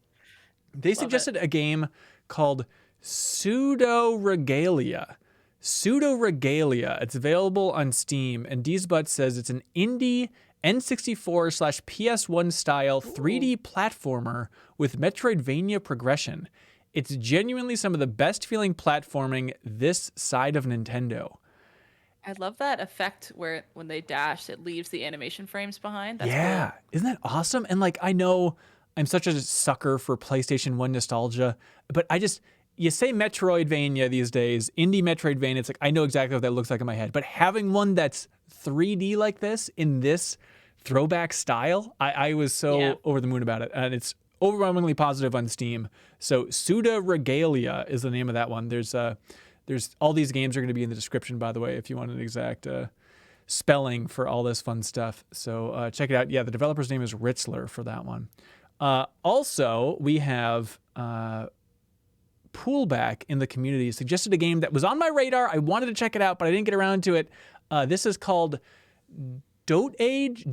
They suggested a game called Pseudo Regalia. Pseudo Regalia. It's available on Steam, and D's Butts says it's an indie N64/PS1 style 3D platformer with Metroidvania progression. It's genuinely some of the best feeling platforming this side of Nintendo. I love that effect where when they dash, it leaves the animation frames behind. That's Yeah. cool. Isn't that awesome? And like, I know I'm such a sucker for PlayStation 1 nostalgia, but you say Metroidvania these days, indie Metroidvania, it's like, I know exactly what that looks like in my head. But having one that's 3D like this in this throwback style, I was so over the moon about it. And it's overwhelmingly positive on Steam. So Pseudo Regalia is the name of that one. There's all these games are going to be in the description, by the way, if you want an exact spelling for all this fun stuff. So check it out. Yeah, the developer's name is Ritzler for that one. Also, we have Poolback in the community suggested a game that was on my radar. I wanted to check it out, but I didn't get around to it. This is called Dotage,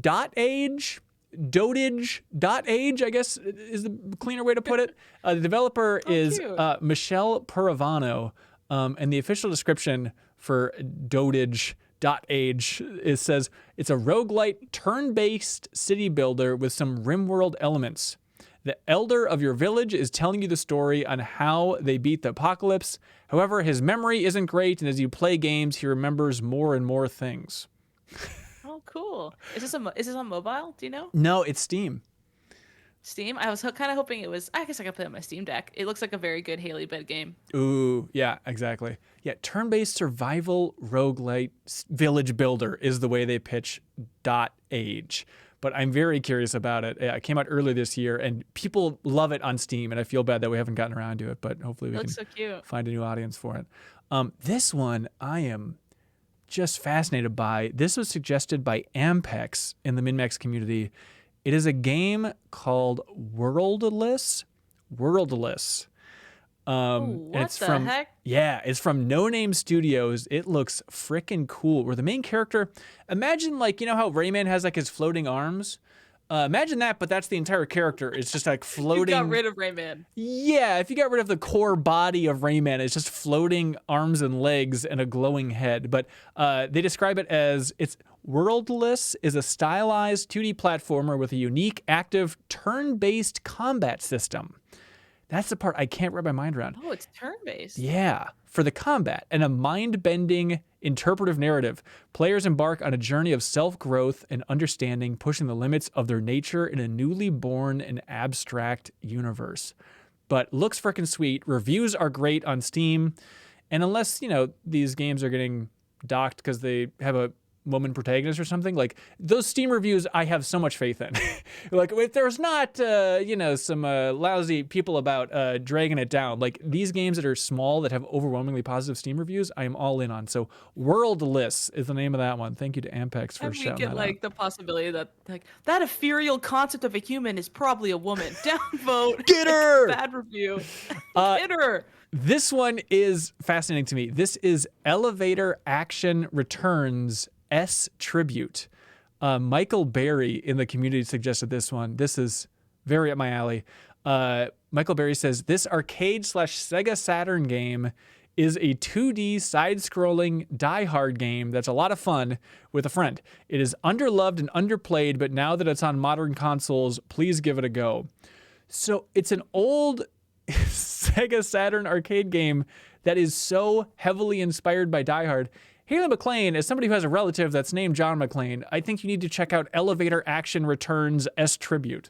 I guess is the cleaner way to put it. The developer is cute. Michelle Paravano, and the official description for Dotage.age says it's a roguelite turn-based city builder with some RimWorld elements. The elder of your village is telling you the story on how they beat the apocalypse. However, his memory isn't great, and as you play games, he remembers more and more things. Oh, cool. Is this on mobile? Do you know? No, it's Steam. Steam? I was kind of hoping it was. I guess I could play it on my Steam Deck. It looks like a very good Haley bed game. Ooh, yeah, exactly. Yeah, turn-based survival roguelite village builder is the way they pitch .age. but I'm very curious about it. It came out earlier this year, and people love it on Steam, and I feel bad that we haven't gotten around to it, but hopefully we It can looks so cute. find a new audience for it. This one I am just fascinated by. This was suggested by Ampex in the MinMax community. It is a game called Worldless. Worldless. And what it's the from heck? yeah, it's from No Name Studios. It looks freaking cool. Where the main character, imagine like you know how Rayman has like his floating arms. Imagine that, but that's the entire character. It's just like You floating. got rid of Rayman. Yeah, if you got rid of the core body of Rayman, it's just floating arms and legs and a glowing head. But they describe it as it's Worldless is a stylized 2D platformer with a unique, active, turn-based combat system. That's the part I can't wrap my mind around. Oh, it's turn-based. Yeah, for the combat and a mind-bending interpretive narrative, players embark on a journey of self-growth and understanding, pushing the limits of their nature in a newly born and abstract universe. But looks freaking sweet. Reviews are great on Steam, and unless these games are getting docked because they have a woman protagonist or something, like those Steam reviews I have so much faith in. Like if there's not some lousy people about dragging it down, like these games that are small that have overwhelmingly positive Steam reviews, I am all in on. So Worldless is the name of that one. Thank you to Ampex for And we shouting get that like out. the possibility that like that ethereal concept of a human is probably a woman. Downvote. Get her! Bad review. Uh, Get her. This one is fascinating to me. This is Elevator Action Returns S Tribute. Michael Berry in the community suggested this one. This is very up my alley. Michael Berry says, this arcade/Sega Saturn game is a 2D side-scrolling die-hard game that's a lot of fun with a friend. It is underloved and underplayed, but now that it's on modern consoles, please give it a go. So it's an old Sega Saturn arcade game that is so heavily inspired by Die Hard. Haley McLean, as somebody who has a relative that's named John McClane, I think you need to check out Elevator Action Returns S Tribute.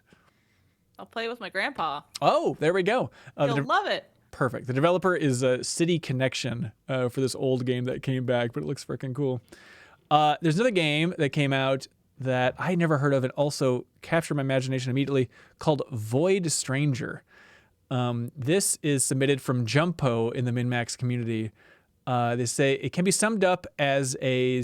I'll play with my grandpa. Oh, there we go. He'll love it. Perfect. The developer is City Connection for this old game that came back, but it looks freaking cool. There's another game that came out that I never heard of and also captured my imagination immediately called Void Stranger. This is submitted from Jumpo in the MinMax community. They say it can be summed up as a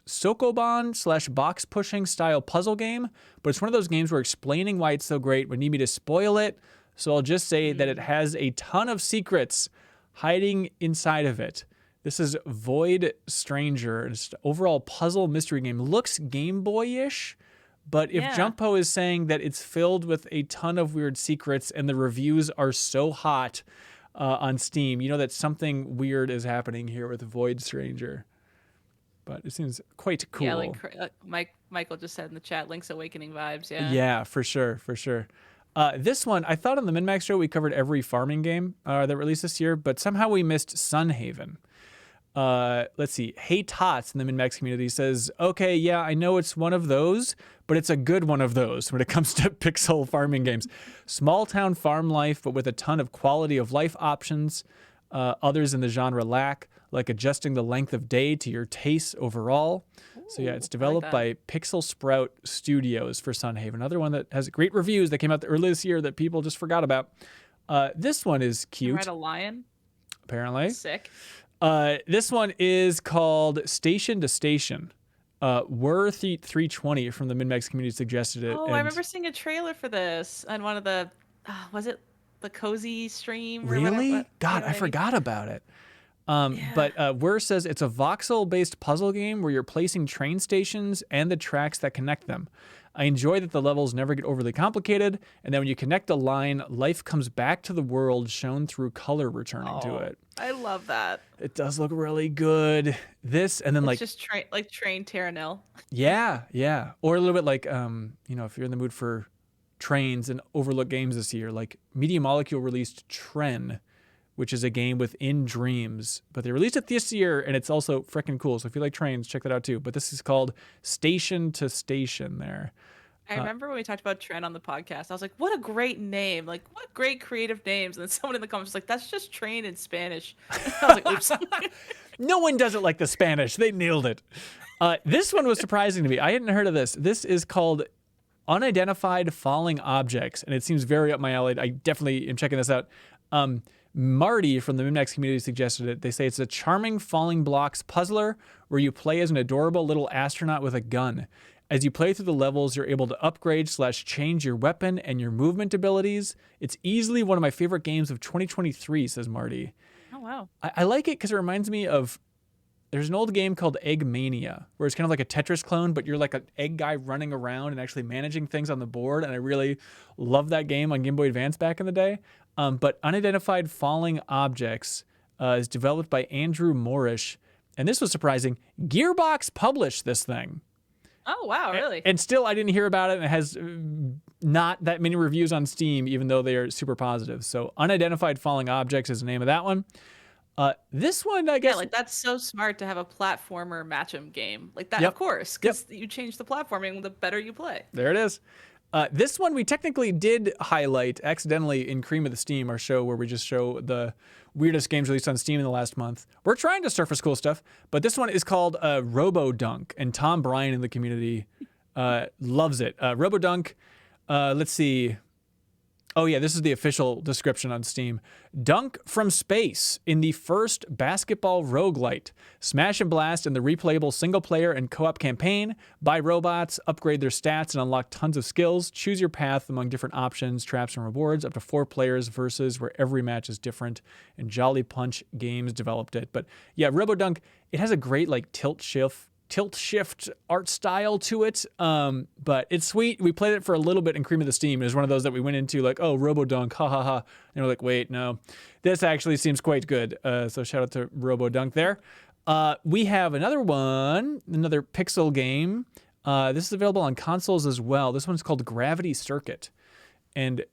Sokoban/box pushing style puzzle game, but it's one of those games where explaining why it's so great would need me to spoil it. So I'll just say that it has a ton of secrets hiding inside of it. This is Void Stranger. It's an overall puzzle mystery game. Looks Game Boy-ish, but if Yeah. Jumpo is saying that it's filled with a ton of weird secrets and the reviews are so hot on Steam, you know that something weird is happening here with Void Stranger. But it seems quite cool. Yeah, like Michael just said in the chat, Link's Awakening vibes. Yeah. Yeah, for sure. This one, I thought on the MinMax show we covered every farming game that released this year, but somehow we missed Sunhaven. Let's see. Hey Tots in the MinMax community says, okay, yeah, I know it's one of those, but it's a good one of those when it comes to pixel farming games. Small town farm life, but with a ton of quality of life options. Others in the genre lack, like adjusting the length of day to your tastes overall. So yeah, it's developed by Pixel Sprout Studios for Sunhaven. Another one that has great reviews that came out earlier this year that people just forgot about. This one is cute, Ride a lion. apparently. Sick. This one is called Station to Station. Worth 320 from the MinMax community suggested it. Oh, and I remember seeing a trailer for this on one of the, was it the Cozy stream? or Really? whatever- you know God, what I mean? forgot about it. But Whir says it's a voxel-based puzzle game where you're placing train stations and the tracks that connect them. I enjoy that the levels never get overly complicated, and then when you connect a line, life comes back to the world shown through color returning to Oh, it. I love that. It does look really good. This, and then It's like, just train Terranil. yeah. Or a little bit like, if you're in the mood for trains and overlooked games this year, like Media Molecule released Tren, which is a game within Dreams, but they released it this year and it's also freaking cool. So if you like trains, check that out too. But this is called Station to Station there. I remember when we talked about Tren on the podcast, I was like, what a great name. Like, what great creative names. And then someone in the comments was like, that's just train in Spanish. I was like, oops. No one does it like the Spanish. They nailed it. This one was surprising to me. I hadn't heard of this. This is called Unidentified Falling Objects, and it seems very up my alley. I definitely am checking this out. Marty from the MinMax community suggested it. They say it's a charming falling blocks puzzler where you play as an adorable little astronaut with a gun. As you play through the levels, you're able to upgrade/change your weapon and your movement abilities. It's easily one of my favorite games of 2023, says Marty. Oh wow. I like it because it reminds me of, there's an old game called Egg Mania, where it's kind of like a Tetris clone, but you're like an egg guy running around and actually managing things on the board. And I really love that game on Game Boy Advance back in the day. But Unidentified Falling Objects is developed by Andrew Moorish. And this was surprising. Gearbox published this thing. Oh wow, really? And still, I didn't hear about it, and it has not that many reviews on Steam, even though they are super positive. So Unidentified Falling Objects is the name of that one. This one, I guess. Yeah, like that's so smart to have a platformer match 'em game like that. Yep. Of course, because you change the platforming, the better you play. There it is. This one we technically did highlight accidentally in Cream of the Steam, our show where we just show the weirdest games released on Steam in the last month. We're trying to surface cool stuff, but this one is called Robodunk, and Tom Bryan in the community loves it. Robodunk, let's see. Oh yeah, this is the official description on Steam. Dunk from space in the first basketball roguelite. Smash and blast in the replayable single-player and co-op campaign. Buy robots, upgrade their stats, and unlock tons of skills. Choose your path among different options, traps, and rewards. Up to 4 players versus where every match is different. And Jolly Punch Games developed it. But yeah, Robodunk, it has a great like tilt shift art style to it, but it's sweet. We played it for a little bit in Cream of the Steam. It was one of those that we went into like, oh, Robodunk, ha ha ha, and we're like, wait, no, this actually seems quite good. So shout out to Robodunk there. We have another one, another pixel game. This is available on consoles as well. This one's called Gravity Circuit, and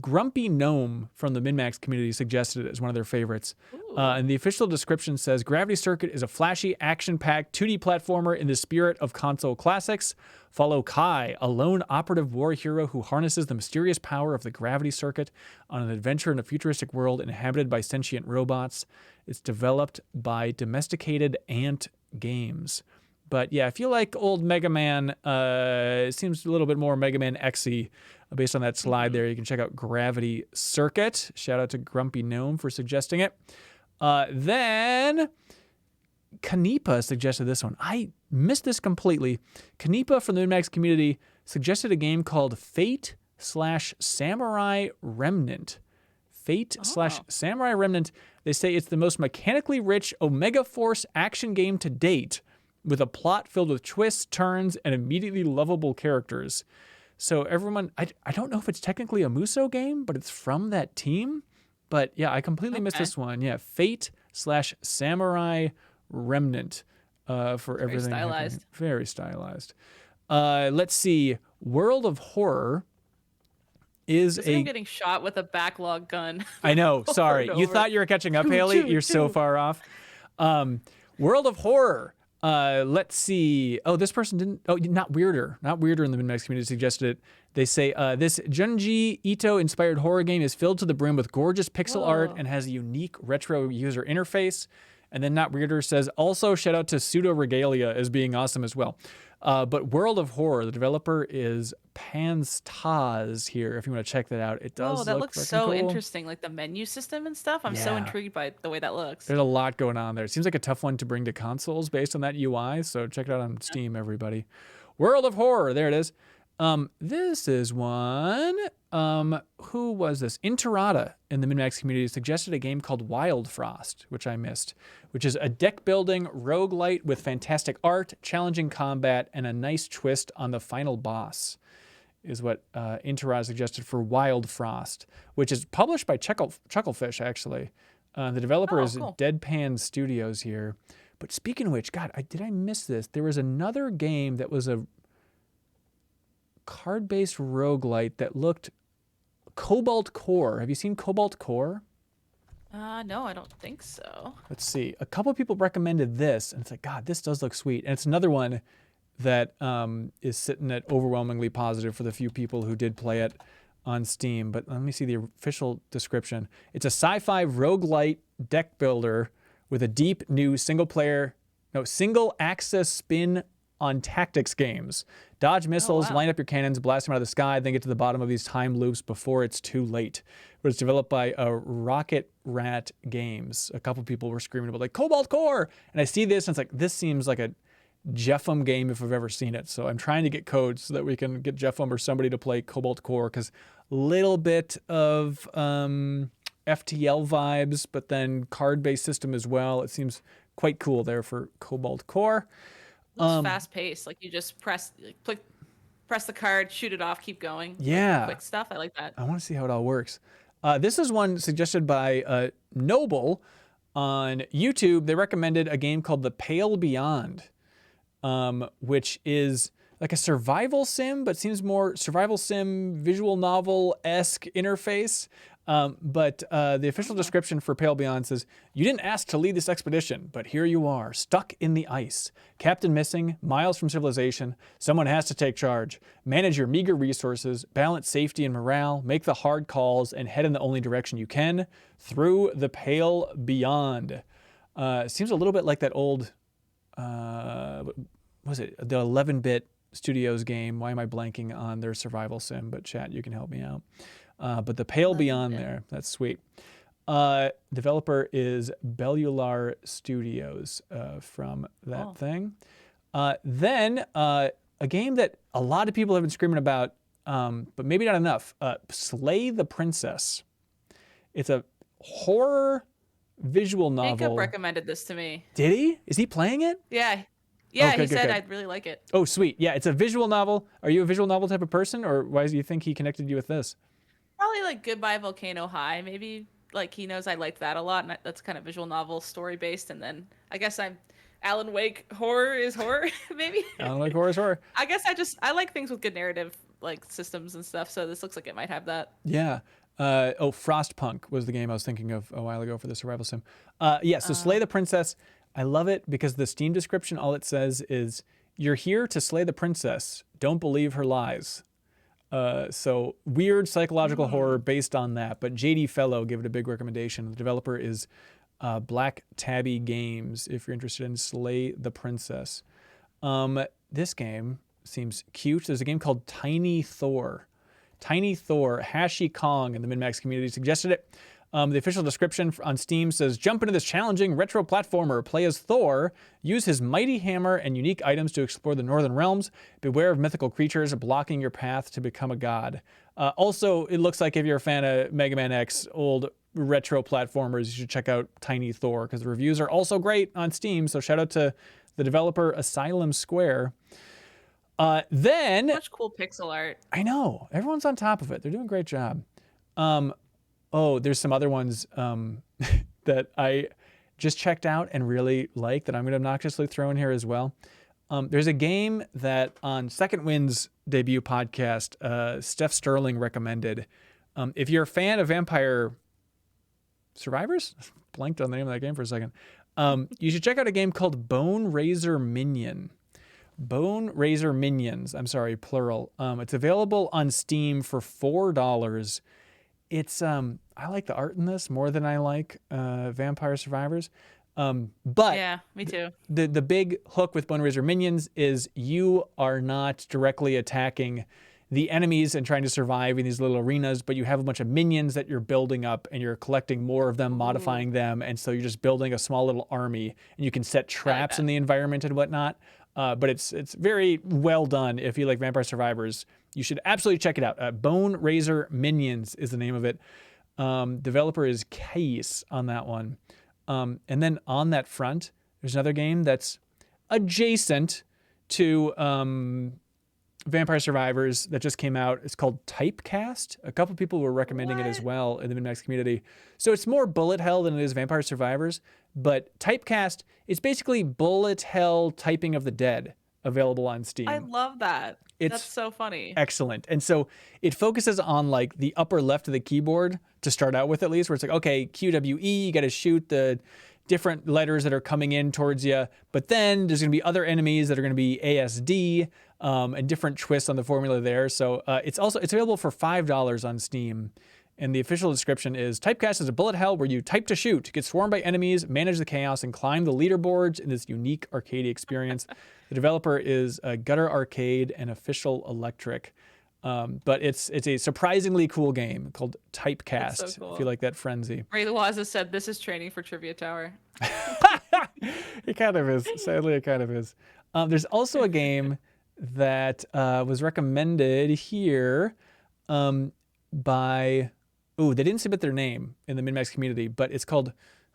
Grumpy Gnome from the MinMax community suggested it as one of their favorites. And the official description says, Gravity Circuit is a flashy, action-packed 2D platformer in the spirit of console classics. Follow Kai, a lone operative war hero who harnesses the mysterious power of the gravity circuit on an adventure in a futuristic world inhabited by sentient robots. It's developed by Domesticated Ant Games. But yeah, if you like old Mega Man, it seems a little bit more Mega Man X-y based on that slide there. You can check out Gravity Circuit. Shout out to Grumpy Gnome for suggesting it. Then Kanipa suggested this one. I missed this completely. Kanipa from the MinMax community suggested a game called Fate/Samurai Remnant. Fate/Samurai Remnant. They say it's the most mechanically rich Omega Force action game to date, with a plot filled with twists, turns, and immediately lovable characters. So everyone, I don't know if it's technically a Muso game, but it's from that team. But yeah, I completely missed this one. Yeah, Fate/Samurai Remnant for everything. Very stylized. Very stylized. Let's see. World of Horror is I'm getting shot with a backlog gun. I know. Sorry. and You over. thought you were catching up, Haley. You're so far off. World of Horror. Let's see. Oh, this person didn't. Oh, not Weirder. Not Weirder in the MinMax community suggested it. They say this Junji Ito inspired horror game is filled to the brim with gorgeous pixel art and has a unique retro user interface. And then Not Weirder says also shout out to Pseudo Regalia as being awesome as well. But World of Horror, the developer is Panstaz here. If you want to check that out, it does. Oh, that look looks freaking so cool. interesting, like the menu system and stuff. I'm so Yeah. intrigued by the way that looks. There's a lot going on there. It seems like a tough one to bring to consoles based on that UI. So check it out on Steam, everybody. World of Horror. There it is. This is one. Who was this? Interata in the MinMax community suggested a game called Wild Frost, which I missed, which is a deck building roguelite with fantastic art, challenging combat, and a nice twist on the final boss, is what Interata suggested for Wild Frost, which is published by Chucklefish, actually. The developer is cool. Deadpan Studios here. But speaking of which, God, did I miss this? There was another game that was a card-based roguelite that looked Cobalt Core. Have you seen Cobalt Core? No, I don't think so. Let's see. A couple of people recommended this, and it's like, God, this does look sweet. And it's another one that is sitting at overwhelmingly positive for the few people who did play it on Steam. But let me see the official description. It's a sci-fi roguelite deck builder with a deep new single-access spin on tactics games. Dodge missiles, wow. line up your cannons, blast them out of the sky, then get to the bottom of these time loops before it's too late. It was developed by Rocket Rat Games. A couple people were screaming about like Cobalt Core, and I see this and it's like, this seems like a Jeffum game if I've ever seen it. So I'm trying to get codes so that we can get Jeffum or somebody to play Cobalt Core, because little bit of FTL vibes, but then card-based system as well. It seems quite cool there for Cobalt Core. Looks fast paced. Like you just press the card, shoot it off, keep going. Like, Yeah. quick stuff. I like that. I want to see how it all works. This is one suggested by Noble on YouTube. They recommended a game called The Pale Beyond, which is like a survival sim, but seems more survival sim, visual novel-esque interface. But the official description for Pale Beyond says, "You didn't ask to lead this expedition, but here you are, stuck in the ice. Captain missing, miles from civilization. Someone has to take charge. Manage your meager resources, balance safety and morale, make the hard calls, and head in the only direction you can, through the Pale Beyond." Seems a little bit like that old, was it the 11-bit Studios game? Why am I blanking on their survival sim? But chat, you can help me out. But the Pale Beyond there, that's sweet. Developer is Bellular Studios from that thing. Then a game that a lot of people have been screaming about, but maybe not enough. Slay the Princess. It's a horror visual novel. Jacob recommended this to me. Did he? Is he playing it? Yeah. Yeah, Okay, he good, said good. I'd really like it. Oh, sweet. Yeah, it's a visual novel. Are you a visual novel type of person, or why do you think he connected you with this? Probably like Goodbye Volcano High. Maybe like he knows I liked that a lot, and that's kind of visual novel story based. And then I guess I'm Alan Wake horror is horror, maybe. I don't like horror. I guess I like things with good narrative like systems and stuff. So this looks like it might have that. Yeah. Frostpunk was the game I was thinking of a while ago for the survival sim. Yeah, so Slay the Princess. I love it because the Steam description, all it says is, "You're here to slay the princess. Don't believe her lies." So weird psychological horror based on that. But JD Fellow gave it a big recommendation. The developer is Black Tabby Games, if you're interested in Slay the Princess. This game seems cute. There's a game called Tiny Thor. Tiny Thor, Hashi Kong in the MinMax community suggested it. The official description on Steam says, "Jump into this challenging retro platformer, play as Thor, use his mighty hammer and unique items to explore the Northern Realms. Beware of mythical creatures blocking your path to become a god." Also, it looks like if you're a fan of Mega Man X, old retro platformers, you should check out Tiny Thor because the reviews are also great on Steam. So shout out to the developer Asylum Square. Then Such cool pixel art. I know everyone's on top of it. They're doing a great job. Oh, there's some other ones that I just checked out and really like that I'm going to obnoxiously throw in here as well. There's a game that on Second Wind's debut podcast, Steph Sterling recommended. If you're a fan of Vampire Survivors, blanked on the name of that game for a second, you should check out a game called Bone Razor Minion. Bone Razor Minions, I'm sorry, plural. It's available on Steam for $4. It's I like the art in this more than I like Vampire Survivors. But Yeah, me too. the big hook with Bone Razor Minions is you are not directly attacking the enemies and trying to survive in these little arenas, but you have a bunch of minions that you're building up and you're collecting more of them, modifying them, and so you're just building a small little army and you can set traps in the environment and whatnot. But it's very well done. If you like Vampire Survivors, you should absolutely check it out. Bone Razor Minions is the name of it. Developer is Case on that one. And then on that front, there's another game that's adjacent to Vampire Survivors that just came out. It's called Typecast. A couple people were recommending it as well in the MinMax community. So it's more bullet hell than it is Vampire Survivors. But Typecast, it's basically bullet hell typing of the dead available on Steam. I love that. It's That's so funny. excellent. And so it focuses on like the upper left of the keyboard to start out with, at least, where it's like, okay, QWE, you got to shoot the different letters that are coming in towards you. But then there's going to be other enemies that are going to be ASD and different twists on the formula there. So it's available for $5 on Steam And the official description is Typecast is a bullet hell where you type to shoot, get swarmed by enemies, manage the chaos, and climb the leaderboards in this unique arcade experience. The developer is Gutter Arcade and Official Electric. But it's a surprisingly cool game called Typecast. That's so cool. If you like that frenzy. Ray Lawaza said this is training for Trivia Tower. It kind of is. Sadly, it kind of is. There's also a game that was recommended here by... Ooh, they didn't submit their name in the MinMax community, but it's called...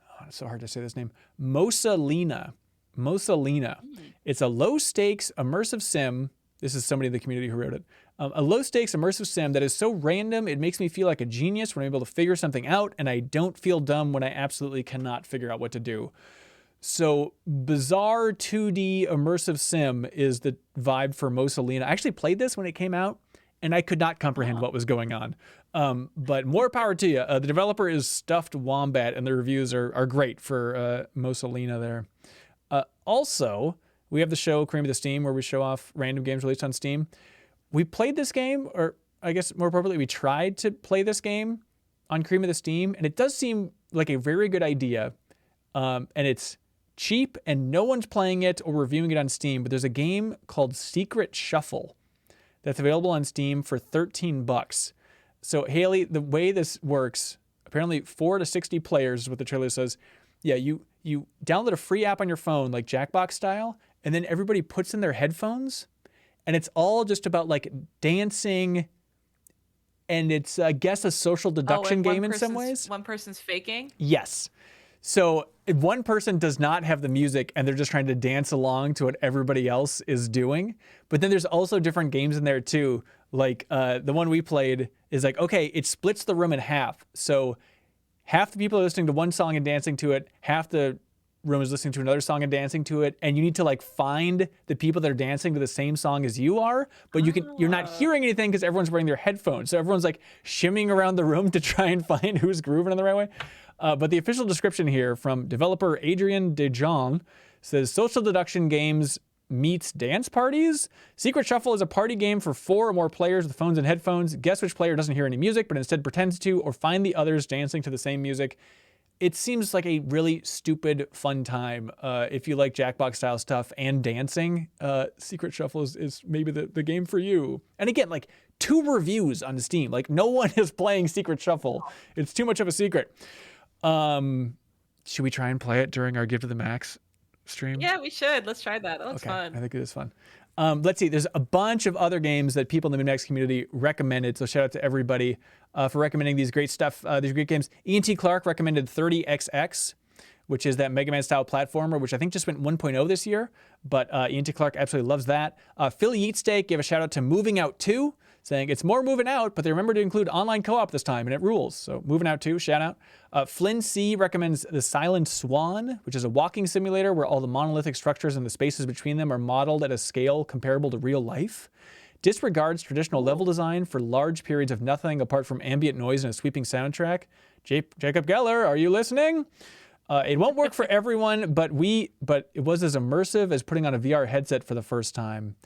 Oh, it's so hard to say this name. Mosalina. It's a low-stakes immersive sim. This is somebody in the community who wrote it. A low-stakes immersive sim that is so random, it makes me feel like a genius when I'm able to figure something out, and I don't feel dumb when I absolutely cannot figure out what to do. So bizarre 2D immersive sim is the vibe for Mosalina. I actually played this when it came out, and I could not comprehend what was going on. But more power to you. The developer is Stuffed Wombat, and the reviews are great for Mosalina there. Also, we have the show Cream of the Steam, where we show off random games released on Steam. We played this game, or I guess more appropriately, we tried to play this game on Cream of the Steam, and it does seem like a very good idea. And it's cheap, and no one's playing it or reviewing it on Steam, but there's a game called Secret Shuffle that's available on Steam for $13. So Haley, the way this works, apparently 4 to 60 players is what the trailer says. Yeah, you download a free app on your phone, like Jackbox style, and then everybody puts in their headphones, and it's all just about like dancing, and it's, I guess, a social deduction and game in some ways. One person's faking? Yes. So if one person does not have the music and they're just trying to dance along to what everybody else is doing. But then there's also different games in there too. Like the one we played is like, okay, it splits the room in half. So half the people are listening to one song and dancing to it. Half the room is listening to another song and dancing to it. And you need to like find the people that are dancing to the same song as you are. But you're not hearing anything because everyone's wearing their headphones. So everyone's like shimmying around the room to try and find who's grooving in the right way. But the official description here from developer Adrian DeJong says social deduction games meets dance parties. Secret Shuffle is a party game for 4 or more players with phones and headphones. Guess which player doesn't hear any music, but instead pretends to, or find the others dancing to the same music. It seems like a really stupid, fun time. If you like Jackbox style stuff and dancing, Secret Shuffle is maybe the game for you. And again, like 2 reviews on Steam. Like no one is playing Secret Shuffle. It's too much of a secret. Should we try and play it during our Give to the Max stream? Yeah, we should. Let's try that. That looks fun. I think it is fun. Let's see. There's a bunch of other games that people in the MinMax community recommended. So shout out to everybody for recommending these great stuff, these great games. E.N.T. Clark recommended 30XX, which is that Mega Man style platformer, which I think just went 1.0 this year. But E.N.T. Clark absolutely loves that. Phil Yeatsteak gave a shout out to Moving Out 2, saying it's more Moving Out, but they remember to include online co-op this time, and it rules. So Moving Out 2, shout out. Flynn C recommends The Silent Swan, which is a walking simulator where all the monolithic structures and the spaces between them are modeled at a scale comparable to real life. Disregards traditional level design for large periods of nothing apart from ambient noise and a sweeping soundtrack. Jacob Geller, are you listening? It won't work for everyone, but it was as immersive as putting on a VR headset for the first time.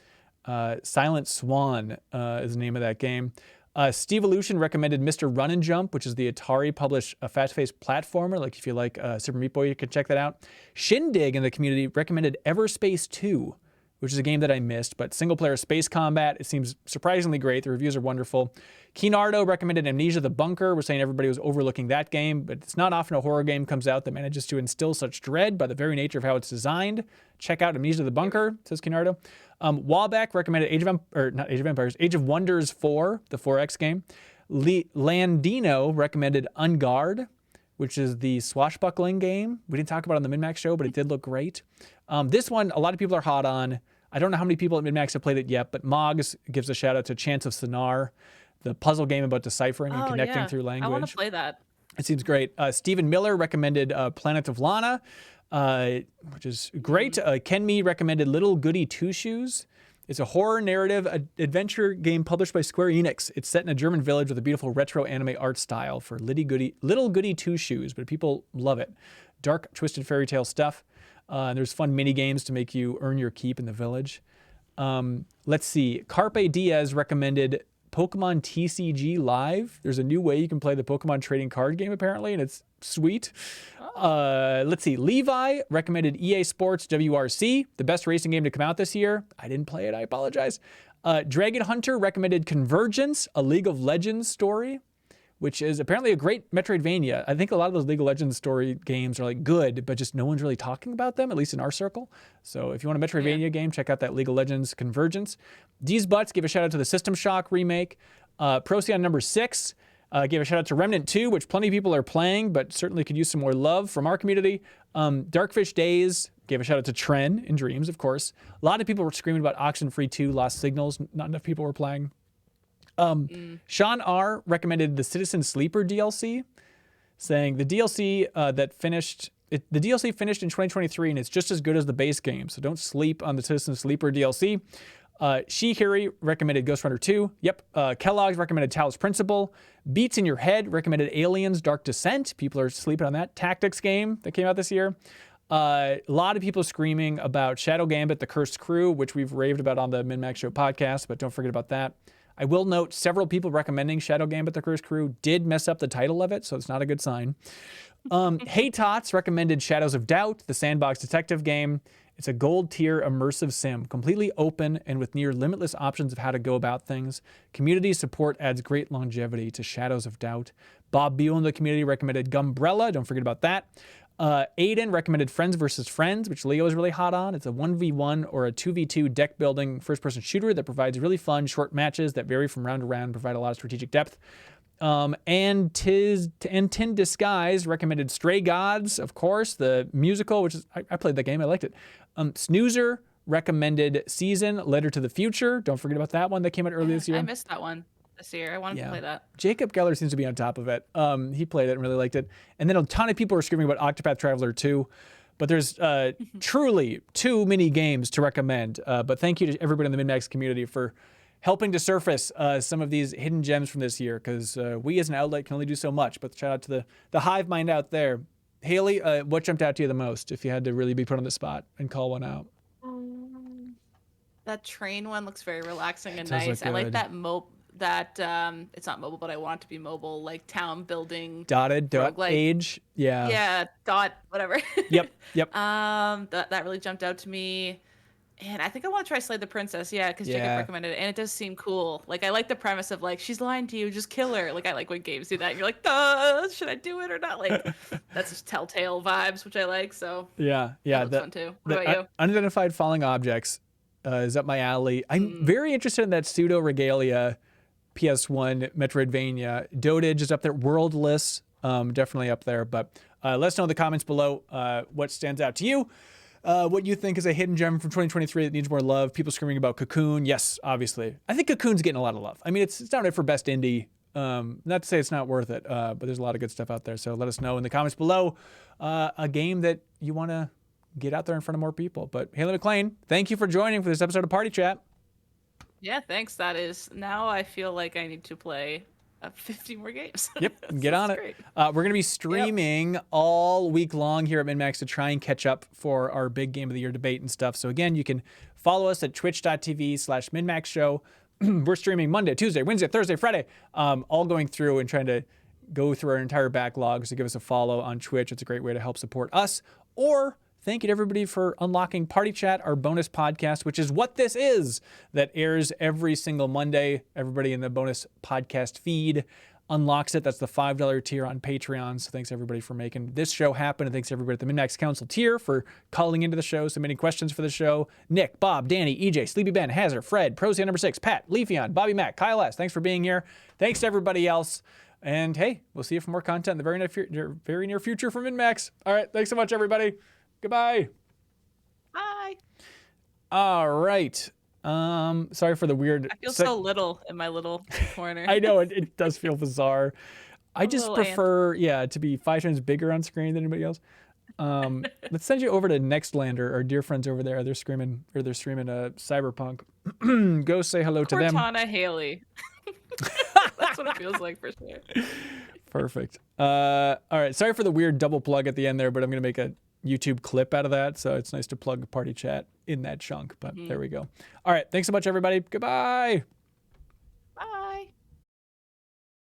Silent Swan is the name of that game. Steveolution recommended Mr. Run and Jump, which is the Atari-published fast-paced platformer. Like if you like Super Meat Boy, you can check that out. Shindig in the community recommended Everspace 2, which is a game that I missed, but single-player space combat. It seems surprisingly great. The reviews are wonderful. Keenardo recommended Amnesia the Bunker. We're saying everybody was overlooking that game, but it's not often a horror game comes out that manages to instill such dread by the very nature of how it's designed. Check out Amnesia the Bunker, says Keenardo. Wallback recommended Age of Wonders 4, the 4X game. Landino recommended Ungard, which is the swashbuckling game. We didn't talk about it on the MinMax show, but it did look great. This one, a lot of people are hot on. I don't know how many people at MinMax have played it yet, but Moggs gives a shout out to Chance of Sonar, the puzzle game about deciphering and connecting through language. I want to play that. It seems great. Stephen Miller recommended Planet of Lana, which is great. Ken Me recommended Little Goody Two Shoes. It's a horror narrative adventure game published by Square Enix. It's set in a German village with a beautiful retro anime art style for Little Goody Two Shoes, but people love it. Dark, twisted fairy tale stuff. And there's fun mini games to make you earn your keep in the village. Let's see. Carpe Diaz recommended Pokemon TCG Live. There's a new way you can play the Pokemon trading card game apparently, and it's sweet. Let's see. Levi recommended EA Sports WRC, the best racing game to come out this year. I didn't play it. I apologize. Dragon Hunter recommended Convergence, a League of Legends story, which is apparently a great Metroidvania. I think a lot of those League of Legends story games are like good, but just no one's really talking about them, at least in our circle. So if you want a Metroidvania game, check out that League of Legends Convergence. D's Butts give a shout out to the System Shock remake. Procyon number 6 gave a shout out to Remnant 2, which plenty of people are playing, but certainly could use some more love from our community. Darkfish Days gave a shout out to Tren in Dreams, of course. A lot of people were screaming about Oxenfree 2 Lost Signals. Not enough people were playing. Sean R recommended the Citizen Sleeper DLC, saying the DLC the DLC finished in 2023 and it's just as good as the base game, so don't sleep on the Citizen Sleeper DLC. Shihiri recommended Ghost Runner 2. Yep. Kellogg's recommended Talos Principle. Beats in Your Head recommended Aliens Dark Descent. People are sleeping on that tactics game that came out this year. A lot of people screaming about Shadow Gambit, The Cursed Crew, which we've raved about on the MinMax Show podcast, but don't forget about that. I will note several people recommending Shadow Gambit, The Cursed Crew did mess up the title of it, so it's not a good sign. Hey Tots recommended Shadows of Doubt, the sandbox detective game. It's a gold tier immersive sim, completely open and with near limitless options of how to go about things. Community support adds great longevity to Shadows of Doubt. Bob Beal in the community recommended Gumbrella. Don't forget about that. Aiden recommended Friends vs. Friends, which Leo is really hot on. It's a 1v1 or a 2v2 deck building first-person shooter that provides really fun short matches that vary from round to round and provide a lot of strategic depth. And Tin Disguise recommended Stray Gods, of course, the musical, which is I played that game. I liked it. Snoozer recommended Season, Letter to the Future. Don't forget about that one that came out earlier this year. I missed that one this year. I wanted to play that. Jacob Geller seems to be on top of it. He played it and really liked it. And then a ton of people are screaming about Octopath Traveler 2. But there's truly too many games to recommend. But thank you to everybody in the MinMax community for helping to surface some of these hidden gems from this year, because we as an outlet can only do so much. But shout out to the hive mind out there. Haley, what jumped out to you the most if you had to really be put on the spot and call one out? That train one looks very relaxing and It does nice. look I like good. that it's not mobile, but I want it to be mobile, like town building. Dotted, Roguelike. age. Yeah. Yeah, dot, whatever. Yep. That really jumped out to me. And I think I want to try Slay the Princess, because Yeah. Jacob recommended it, and it does seem cool. Like, I like the premise of, like, she's lying to you, just kill her. Like, I like when games do that, and you're like, should I do it or not? Like, that's just Telltale vibes, which I like, so Yeah. that looks fun too. What about you? Unidentified falling objects is up my alley. I'm very interested in that Pseudo Regalia PS1 Metroidvania. Dotage is up there. Worldless, definitely up there. But let us know in the comments below what stands out to you. What you think is a hidden gem from 2023 that needs more love. People screaming about Cocoon. Yes, obviously. I think Cocoon's getting a lot of love. I mean, it's down there for best indie. Not to say it's not worth it, but there's a lot of good stuff out there. So let us know in the comments below a game that you want to get out there in front of more people. But Haley McLean, thank you for joining for this episode of Party Chat. Yeah, thanks. That is, now I feel like I need to play 50 more games. Yep, get on it. Great. We're going to be streaming all week long here at MinMax to try and catch up for our big Game of the Year debate and stuff. So again, you can follow us at twitch.tv/MinMax Show. We're streaming Monday, Tuesday, Wednesday, Thursday, Friday, all going through and trying to go through our entire backlog. So give us a follow on Twitch. It's a great way to help support us. Or thank you to everybody for unlocking Party Chat, our bonus podcast, which is what this is, that airs every single Monday. Everybody in the bonus podcast feed unlocks it. That's the $5 tier on Patreon. So thanks everybody for making this show happen. And thanks everybody at the MinMax Council tier for calling into the show, submitting questions for the show. Nick, Bob, Danny, EJ, Sleepy Ben, Hazard, Fred, Prosy number 6, Pat, Leafeon, Bobby Mac, Kyle S. Thanks for being here. Thanks to everybody else. And hey, we'll see you for more content in the very near future from MinMax. All right. Thanks so much, everybody. Goodbye. Bye. All right. Sorry for the weird. I feel so little in my little corner. I know it does feel bizarre. I just little prefer, to be 5 times bigger on screen than anybody else. Let's send you over to Nextlander, our dear friends over there. They're streaming Cyberpunk. Go say hello to them. Cortana Haley. That's what it feels like for sure. Perfect. All right. Sorry for the weird double plug at the end there, but I'm going to make a YouTube clip out of that. So it's nice to plug Party Chat in that chunk, but there we go. All right. Thanks so much, everybody. Goodbye.